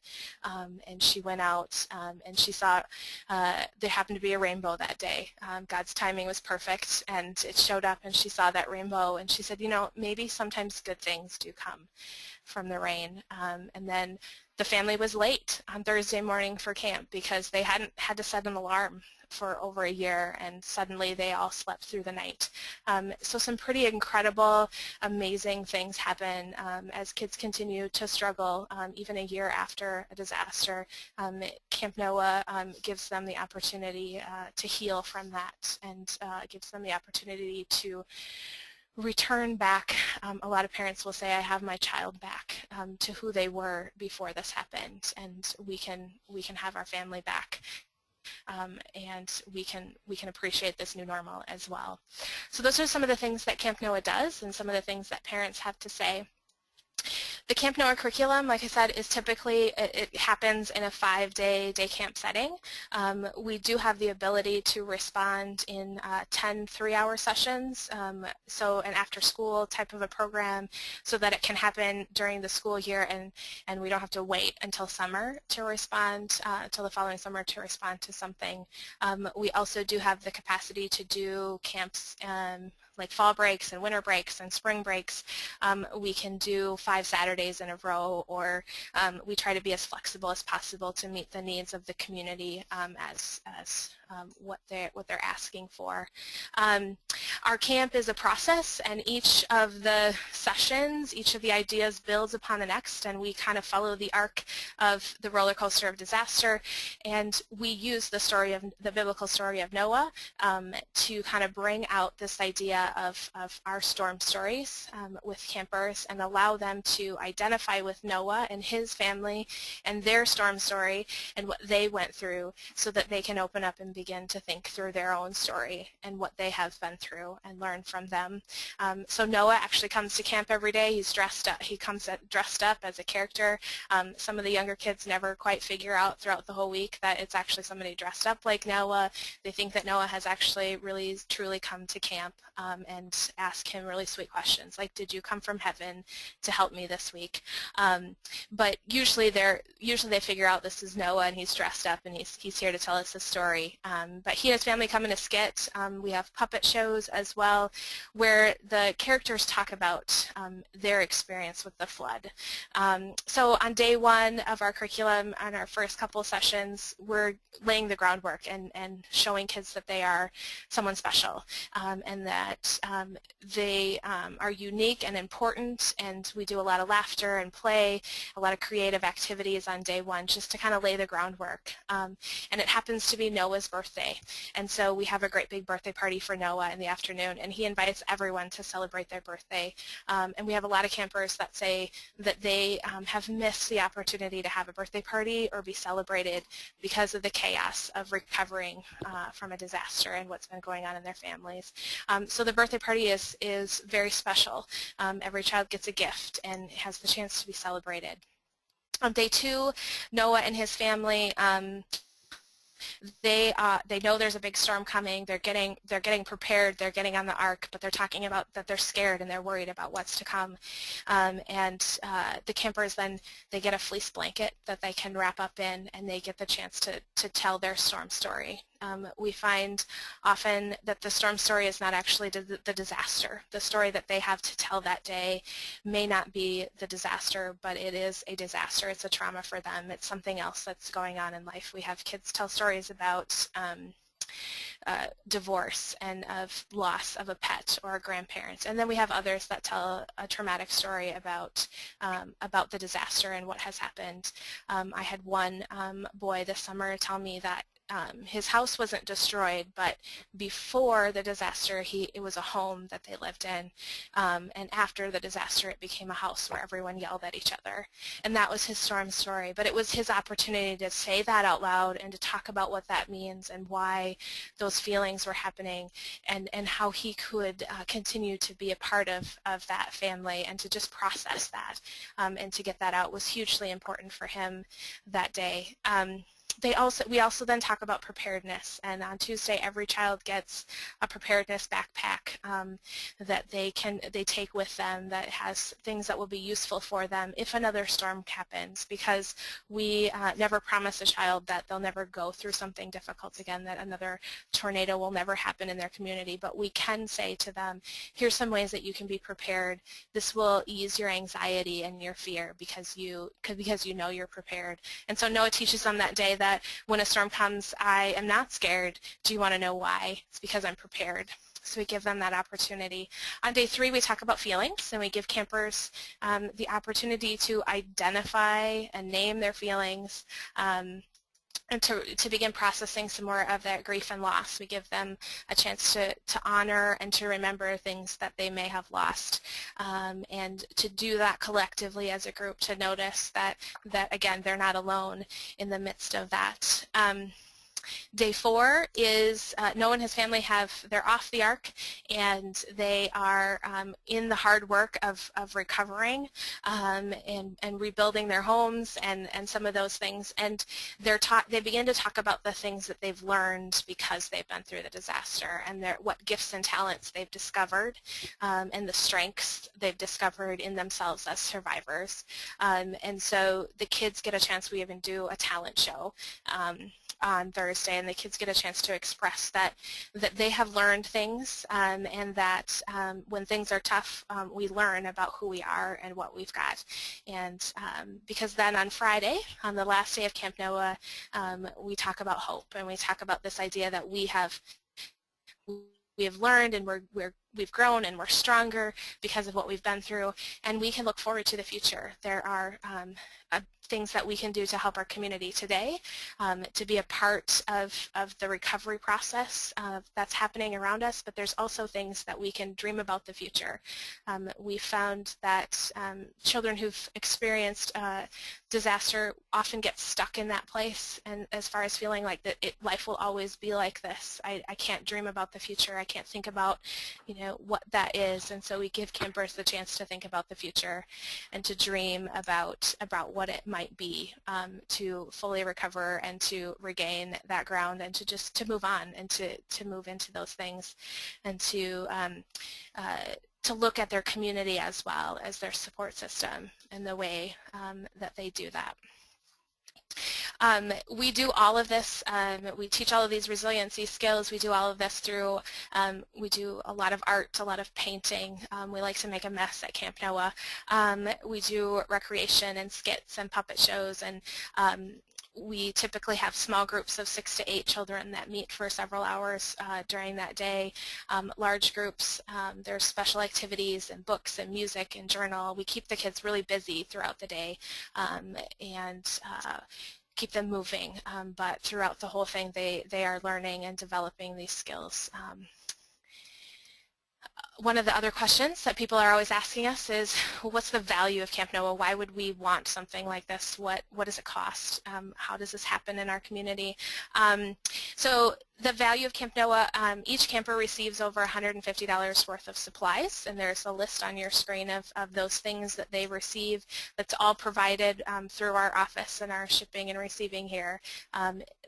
And she went out and she saw there happened to be a rainbow that day. God's timing was perfect, and it showed up, and she saw that rainbow, and she said, you know, maybe sometimes good things do come from the rain. And then the family was late on Thursday morning for camp because they hadn't had to set an alarm for over a year, and suddenly they all slept through the night. So some pretty incredible, amazing things happen as kids continue to struggle even a year after a disaster. Camp NOAA gives them the opportunity to heal from that, and gives them the opportunity to return back. A lot of parents will say, I have my child back to who they were before this happened, and we can have our family back. And we can appreciate this new normal as well. So those are some of the things that Camp NOAA does, and some of the things that parents have to say. The Camp NOAA curriculum, like I said, is typically, it happens in a 5-day day camp setting. We do have the ability to respond in 10 3-hour sessions, so an after-school type of a program, so that it can happen during the school year, and we don't have to wait until summer to respond, until the following summer to respond to something. We also do have the capacity to do camps like fall breaks and winter breaks and spring breaks. We can do 5 Saturdays in a row, or we try to be as flexible as possible to meet the needs of the community as what they're asking for. Our camp is a process, and each of the sessions, each of the ideas builds upon the next, and we kind of follow the arc of the roller coaster of disaster, and we use the biblical story of Noah to kind of bring out this idea of our storm stories with campers, and allow them to identify with Noah and his family and their storm story and what they went through, so that they can open up and begin to think through their own story and what they have been through and learn from them. So Noah actually comes to camp every day. He's dressed up. He comes dressed up as a character. Some of the younger kids never quite figure out throughout the whole week that it's actually somebody dressed up like Noah. They think that Noah has actually really truly come to camp and ask him really sweet questions like, did you come from heaven to help me this week? But usually they figure out this is Noah and he's dressed up and he's here to tell us a story. But he and his family come in a skit. We have puppet shows as well where the characters talk about their experience with the flood. So on day one of our curriculum, on our first couple sessions, we're laying the groundwork and showing kids that they are someone special and that they are unique and important, and we do a lot of laughter and play, a lot of creative activities on day one just to kind of lay the groundwork. And it happens to be Noah's birthday, and so we have a great big birthday party for Noah in the afternoon, and he invites everyone to celebrate their birthday. And we have a lot of campers that say that they have missed the opportunity to have a birthday party or be celebrated because of the chaos of recovering from a disaster and what's been going on in their families. So the birthday party is very special. Every child gets a gift and has the chance to be celebrated. On day two, Noah and his family they know there's a big storm coming. They're getting prepared. They're getting on the ark, but they're talking about that they're scared and they're worried about what's to come. The campers then they get a fleece blanket that they can wrap up in, and they get the chance to tell their storm story. We find often that the storm story is not actually the disaster. The story that they have to tell that day may not be the disaster, but it is a disaster. It's a trauma for them. It's something else that's going on in life. We have kids tell stories about divorce and of loss of a pet or a grandparent, and then we have others that tell a traumatic story about the disaster and what has happened. I had one boy this summer tell me that his house wasn't destroyed, but before the disaster it was a home that they lived in, and after the disaster it became a house where everyone yelled at each other, and that was his storm story. But it was his opportunity to say that out loud and to talk about what that means and why those feelings were happening, and how he could continue to be a part of that family and to just process that and to get that out was hugely important for him that day. We also then talk about preparedness, and on Tuesday every child gets a preparedness backpack that they take with them that has things that will be useful for them if another storm happens, because we never promise a child that they'll never go through something difficult again, that another tornado will never happen in their community, but we can say to them, here's some ways that you can be prepared. This will ease your anxiety and your fear because you know you're prepared. And so Noah teaches them that day that when a storm comes, I am not scared. Do you want to know why? It's because I'm prepared. So we give them that opportunity. On day three, we talk about feelings, and we give campers the opportunity to identify and name their feelings, and to begin processing some more of that grief and loss. We give them a chance to honor and to remember things that they may have lost, and to do that collectively as a group, to notice that again, they're not alone in the midst of that. Day four is Noah and his family they're off the ark, and they are in the hard work of recovering and rebuilding their homes and some of those things, and they begin to talk about the things that they've learned because they've been through the disaster, and what gifts and talents they've discovered, and the strengths they've discovered in themselves as survivors. And so the kids get a chance. We even do a talent show on Thursday, and the kids get a chance to express that they have learned things, and that when things are tough, we learn about who we are and what we've got. And because then on Friday, on the last day of Camp Noah, we talk about hope, and we talk about this idea that we have learned, and we're we've grown and we're stronger because of what we've been through, and we can look forward to the future. There are things that we can do to help our community today, to be a part of the recovery process that's happening around us, but there's also things that we can dream about the future. We found that children who've experienced disaster often get stuck in that place, and as far as feeling like that life will always be like this. I can't dream about the future. I can't think about, what that is, and so we give campers the chance to think about the future and to dream about what it might be, to fully recover and to regain that ground and to move on and to move into those things, and to look at their community as well as their support system and the way that they do that. We do all of this, we teach all of these resiliency skills, we do all of this through, we do a lot of art, a lot of painting, we like to make a mess at Camp Noah. We do recreation and skits and puppet shows, and we typically have small groups of 6 to 8 children that meet for several hours during that day. Large groups, there's special activities and books and music and journal. We keep the kids really busy throughout the day, and keep them moving, but throughout the whole thing they are learning and developing these skills. One of the other questions that people are always asking us is, well, what's the value of Camp Noah? Why would we want something like this? What does it cost? How does this happen in our community? So the value of Camp Noah, each camper receives over $150 worth of supplies, and there's a list on your screen of those things that they receive. That's all provided through our office and our shipping and receiving here,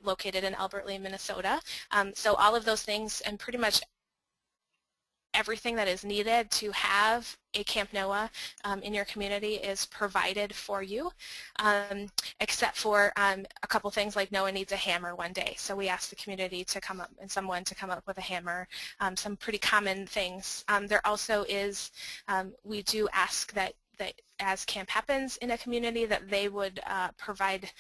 located in Albert Lea, Minnesota. So all of those things, and pretty much everything that is needed to have a Camp Noah in your community is provided for you, except for a couple things like Noah needs a hammer one day. So we ask the community to come up and someone to come up with a hammer, some pretty common things. There also is, we do ask that as camp happens in a community that they would provide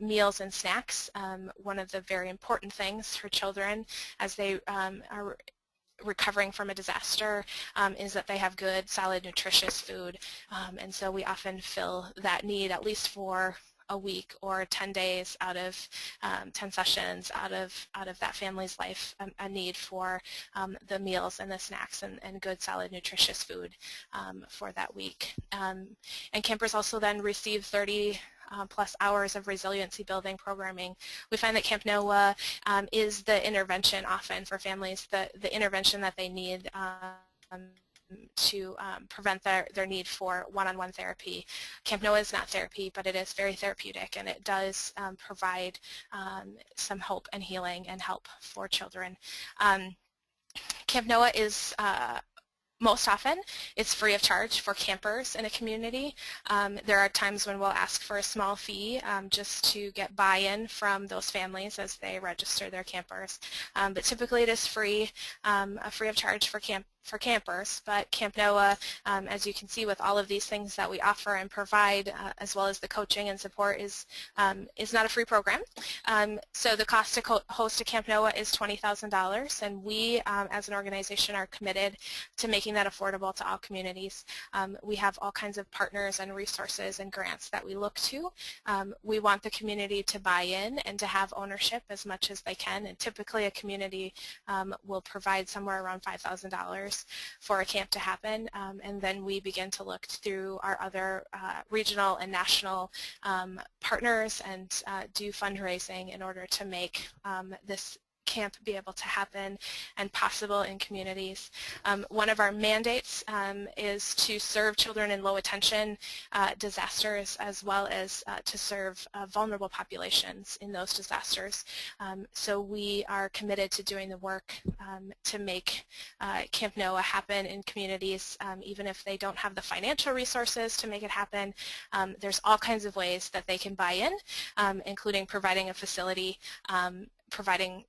meals and snacks. One of the very important things for children as they are recovering from a disaster is that they have good, solid, nutritious food, and so we often fill that need at least for a week or 10 days out of 10 sessions out of that family's life, a need for the meals and the snacks and good, solid, nutritious food for that week. And campers also then receive 30 plus hours of resiliency building programming. We find that Camp Noah is the intervention often for families, the intervention that they need to prevent their need for one-on-one therapy. Camp Noah is not therapy, but it is very therapeutic, and it does provide some hope and healing and help for children. Camp Noah is most often, it's free of charge for campers in a community. There are times when we'll ask for a small fee just to get buy-in from those families as they register their campers. But typically it is free of charge for campers, but Camp Noah, as you can see with all of these things that we offer and provide, as well as the coaching and support, is not a free program. So the cost to host a Camp Noah is $20,000, and we as an organization are committed to making that affordable to all communities. We have all kinds of partners and resources and grants that we look to. We want the community to buy in and to have ownership as much as they can, and typically a community will provide somewhere around $5,000 for a camp to happen, and then we begin to look through our other regional and national partners and do fundraising in order to make this camp be able to happen and possible in communities. One of our mandates is to serve children in low attention disasters, as well as to serve vulnerable populations in those disasters. So we are committed to doing the work to make Camp Noah happen in communities, even if they don't have the financial resources to make it happen. There's all kinds of ways that they can buy in, including providing a facility, providing,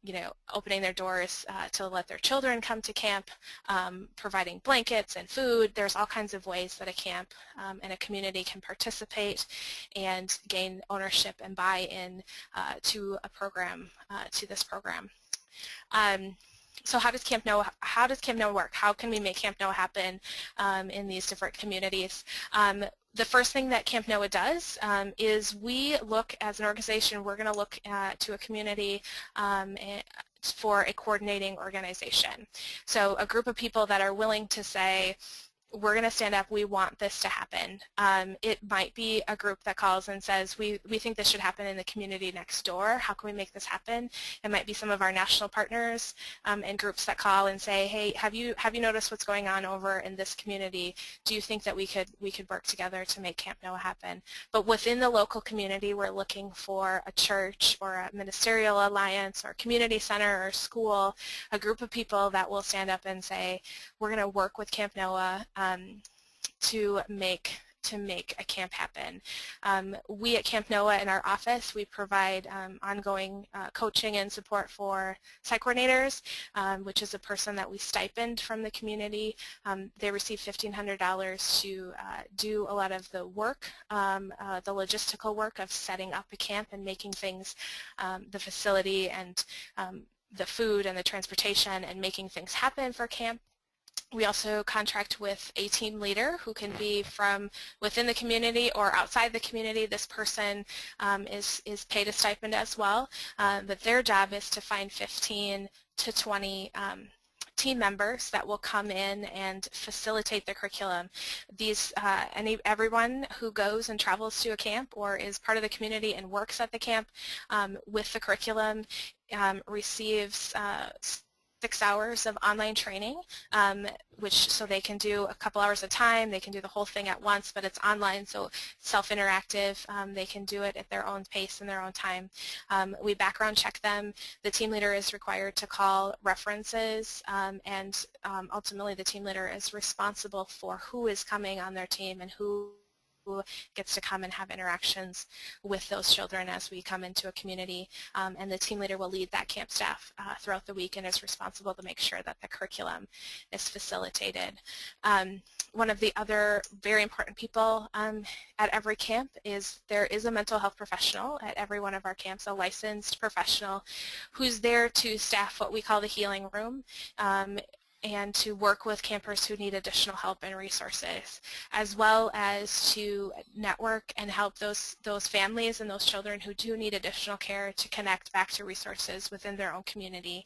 opening their doors to let their children come to camp, providing blankets and food. There's all kinds of ways that a camp and a community can participate and gain ownership and buy-in to a program, to this program. So how does Camp Noah work? How can we make Camp Noah happen in these different communities? The first thing that Camp Noah does is we look, as an organization, we're going to look to a community for a coordinating organization. So a group of people that are willing to say, we're going to stand up, we want this to happen. It might be a group that calls and says, we think this should happen in the community next door. How can we make this happen? It might be some of our national partners and groups that call and say, hey, have you noticed what's going on over in this community? Do you think that we could work together to make Camp Noah happen? But within the local community, we're looking for a church or a ministerial alliance or a community center or school, a group of people that will stand up and say, we're going to work with Camp Noah to make a camp happen. We at Camp Noah in our office, we provide ongoing coaching and support for site coordinators, which is a person that we stipend from the community. They receive $1,500 to do a lot of the work, the logistical work of setting up a camp and making things, the facility and the food and the transportation and making things happen for camp. We also contract with a team leader who can be from within the community or outside the community. This person is paid a stipend as well, but their job is to find 15 to 20 team members that will come in and facilitate the curriculum. Everyone who goes and travels to a camp or is part of the community and works at the camp with the curriculum receives 6 hours of online training, so they can do a couple hours at a time. They can do the whole thing at once, but it's online, so self-interactive. They can do it at their own pace and their own time. We background check them. The team leader is required to call references, and ultimately the team leader is responsible for who is coming on their team and who gets to come and have interactions with those children as we come into a community, and the team leader will lead that camp staff throughout the week and is responsible to make sure that the curriculum is facilitated. One of the other very important people at every camp is there is a mental health professional at every one of our camps, a licensed professional who's there to staff what we call the healing room, and to work with campers who need additional help and resources, as well as to network and help those families and those children who do need additional care to connect back to resources within their own community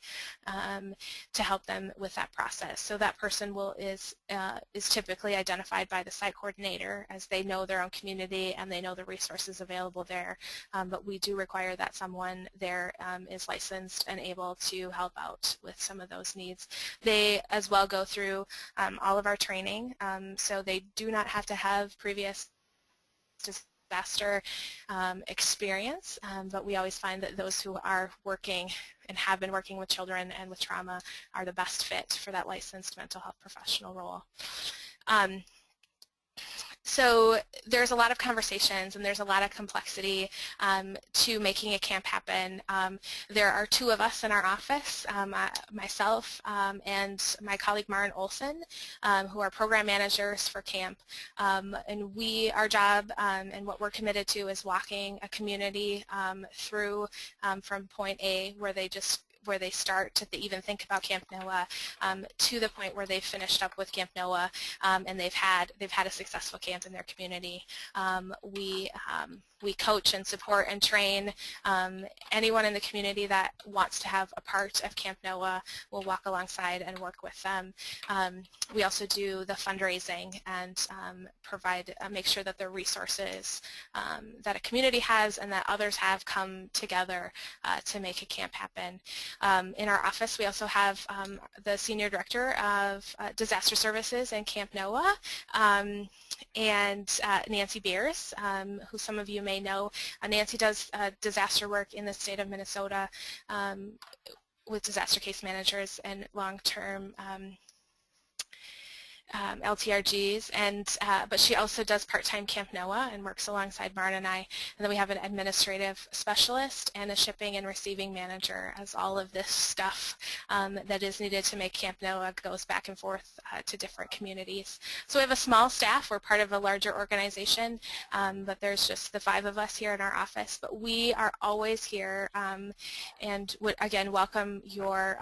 to help them with that process. So that person is typically identified by the site coordinator, as they know their own community and they know the resources available there, but we do require that someone there is licensed and able to help out with some of those needs. They as well go through all of our training, so they do not have to have previous disaster experience, but we always find that those who are working and have been working with children and with trauma are the best fit for that licensed mental health professional role. So there's a lot of conversations and there's a lot of complexity to making a camp happen. There are 2 of us in our office, myself and my colleague Maren Olson, who are program managers for camp. And our job and what we're committed to is walking a community through from point A, where they start to even think about Camp Noah, to the point where they've finished up with Camp Noah and they've had a successful camp in their community. We coach and support and train anyone in the community that wants to have a part of Camp Noah. We'll walk alongside and work with them. We also do the fundraising and make sure that the resources that a community has and that others have come together to make a camp happen. In our office, we also have the Senior Director of Disaster Services in Camp Noah, and Nancy Beers, who some of you may know. Nancy does disaster work in the state of Minnesota with disaster case managers and long-term LTRGs, but she also does part-time Camp Noah and works alongside Maren and I. And then we have an administrative specialist and a shipping and receiving manager, as all of this stuff that is needed to make Camp Noah goes back and forth to different communities. So we have a small staff. We're part of a larger organization, but there's just the 5 of us here in our office. But we are always here and would, again, welcome your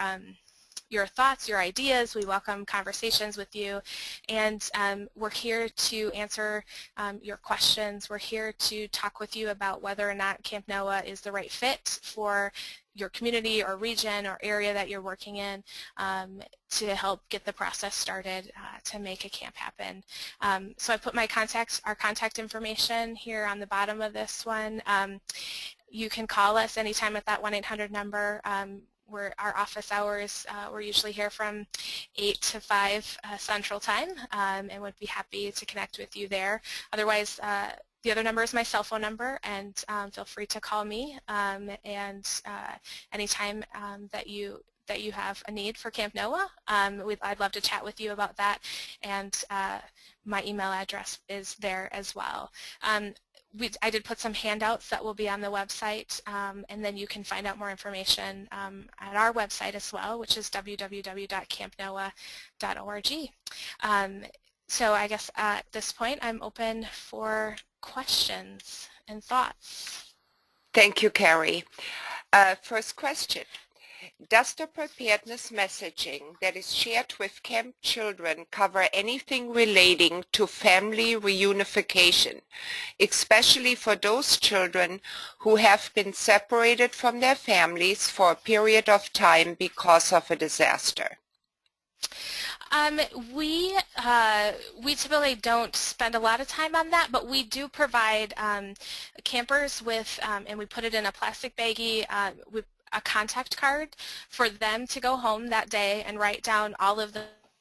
your thoughts, your ideas. We welcome conversations with you, and we're here to answer your questions. We're here to talk with you about whether or not Camp Noah is the right fit for your community or region or area that you're working in, to help get the process started to make a camp happen. So I put our contact information here on the bottom of this one. You can call us anytime at that 1-800 number. Our office hours, we're usually here from 8 to 5 Central Time, and would be happy to connect with you there. Otherwise, the other number is my cell phone number, and feel free to call me anytime that you have a need for Camp Noah. I'd love to chat with you about that, and my email address is there as well. I did put some handouts that will be on the website, and then you can find out more information at our website as well, which is www.campnoah.org. So I guess at this point I'm open for questions and thoughts. Thank you, Carrie. First question. Does the preparedness messaging that is shared with camp children cover anything relating to family reunification, especially for those children who have been separated from their families for a period of time because of a disaster? We typically don't spend a lot of time on that, but we do provide campers with, and we put it in a plastic baggie, with a contact card for them to go home that day and write down all of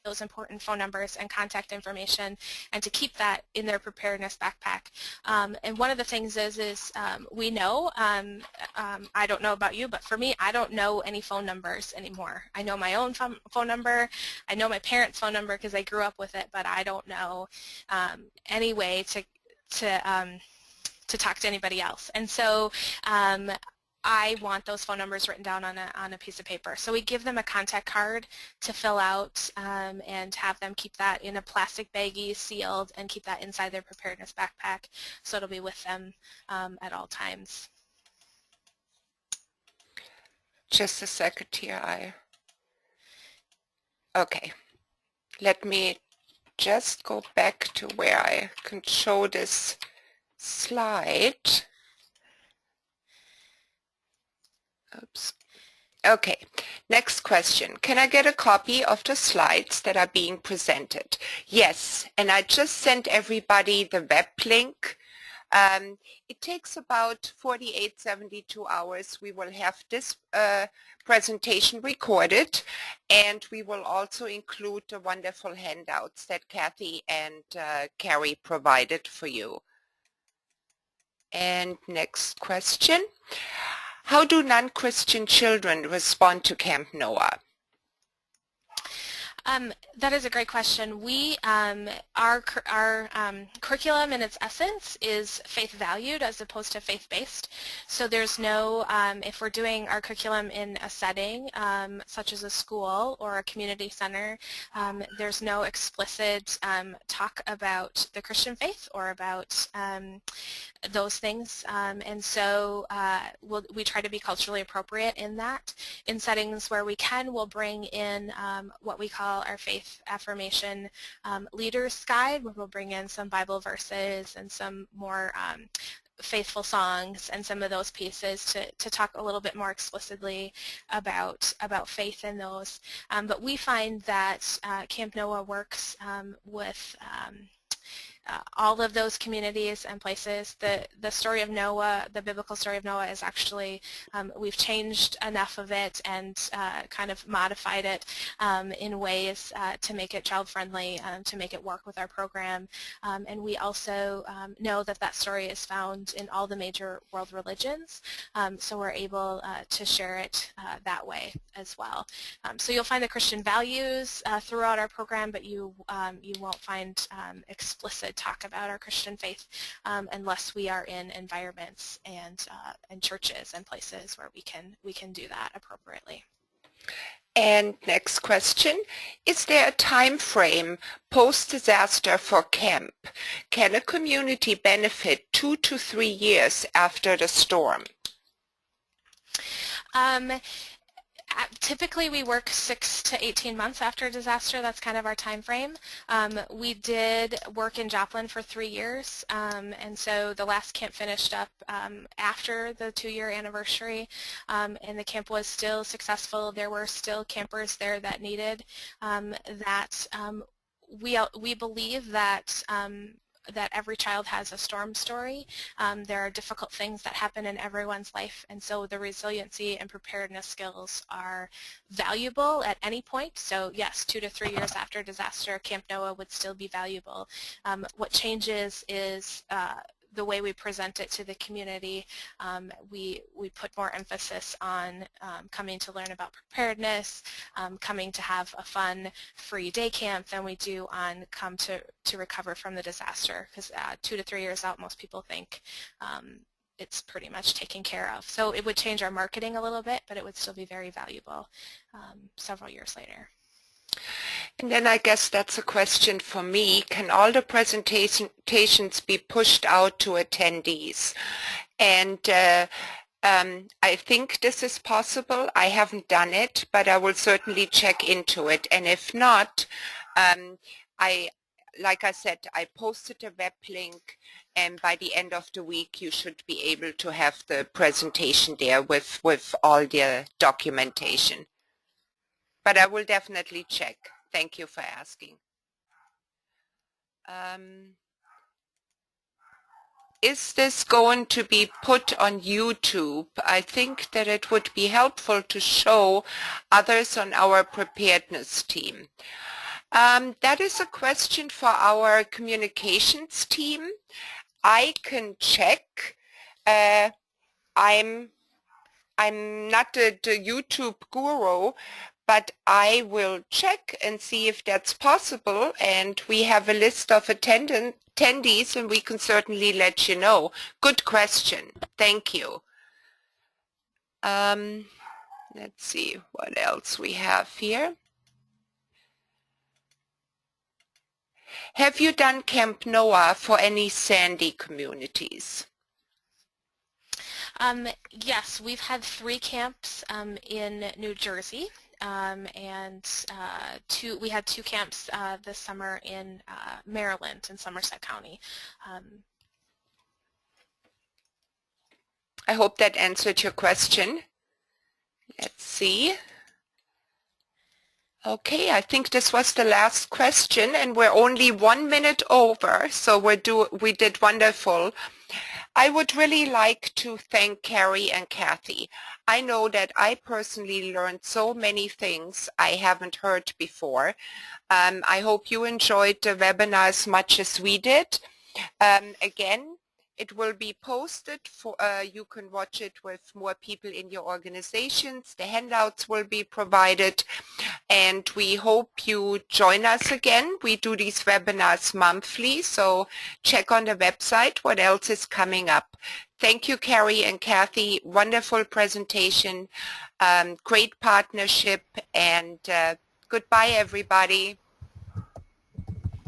those important phone numbers and contact information, and to keep that in their preparedness backpack. And one of the things is we know, I don't know about you, but for me, I don't know any phone numbers anymore. I know my own phone number. I know my parents' phone number because I grew up with it, but I don't know any way to talk to anybody else. And so I want those phone numbers written down on a piece of paper. So we give them a contact card to fill out, and have them keep that in a plastic baggie, sealed, and keep that inside their preparedness backpack, so it'll be with them at all times. Just a second here. Okay. Let me just go back to where I can show this slide. Oops. Okay, next question. Can I get a copy of the slides that are being presented? Yes, and I just sent everybody the web link. It takes about 48, 72 hours. We will have this presentation recorded, and we will also include the wonderful handouts that Kathy and Carrie provided for you. And next question. How do non-Christian children respond to Camp Noah? That is a great question. Our curriculum in its essence is faith-valued as opposed to faith-based. So there's no, if we're doing our curriculum in a setting such as a school or a community center, there's no explicit talk about the Christian faith or about those things, and so we try to be culturally appropriate in that. In settings where we can, we'll bring in what we call our faith affirmation leaders guide, where we'll bring in some Bible verses and some more faithful songs and some of those pieces to talk a little bit more explicitly about faith in those. But we find that Camp Noah works with all of those communities and places. The story of Noah, the biblical story of Noah, is actually, we've changed enough of it and kind of modified it in ways to make it child-friendly, to make it work with our program. And we also know that that story is found in all the major world religions, so we're able to share it that way as well. So you'll find the Christian values throughout our program, but you won't find explicit talk about our Christian faith unless we are in environments and churches and places where we can do that appropriately. And next question, is there a time frame post-disaster for camp? Can a community benefit 2 to 3 years after the storm? Typically, we work 6 to 18 months after a disaster. That's kind of our time frame. We did work in Joplin for 3 years, and so the last camp finished up after the 2-year anniversary, and the camp was still successful. There were still campers there that needed that. We believe that that every child has a storm story. There are difficult things that happen in everyone's life, and so the resiliency and preparedness skills are valuable at any point. So yes, 2 to 3 years after disaster, Camp NOAA would still be valuable. What changes is the way we present it to the community. We put more emphasis on coming to learn about preparedness, coming to have a fun, free day camp than we do on come to recover from the disaster, because 2 to 3 years out, most people think it's pretty much taken care of. So it would change our marketing a little bit, but it would still be very valuable several years later. And then I guess that's a question for me. Can all the presentations be pushed out to attendees? And I think this is possible. I haven't done it, but I will certainly check into it. And if not, like I said, I posted a web link, and by the end of the week you should be able to have the presentation there with all the documentation. But I will definitely check. Thank you for asking. Is this going to be put on YouTube? I think that it would be helpful to show others on our preparedness team. That is a question for our communications team. I can check. I'm not the YouTube guru, but I will check and see if that's possible, and we have a list of attendees, and we can certainly let you know. Good question. Thank you. Let's see what else we have here. Have you done Camp NOAA for any Sandy communities? Yes, we've had 3 camps in New Jersey. We had 2 camps this summer in Maryland, in Somerset County. I hope that answered your question. Let's see. Okay, I think this was the last question, and we're only 1 minute over, so we did wonderful. I would really like to thank Carrie and Kathy. I know that I personally learned so many things I haven't heard before. I hope you enjoyed the webinar as much as we did. Again, it will be posted. You can watch it with more people in your organizations. The handouts will be provided, and we hope you join us again. We do these webinars monthly, so check on the website what else is coming up. Thank you, Carrie and Kathy. Wonderful presentation, great partnership, and goodbye, everybody.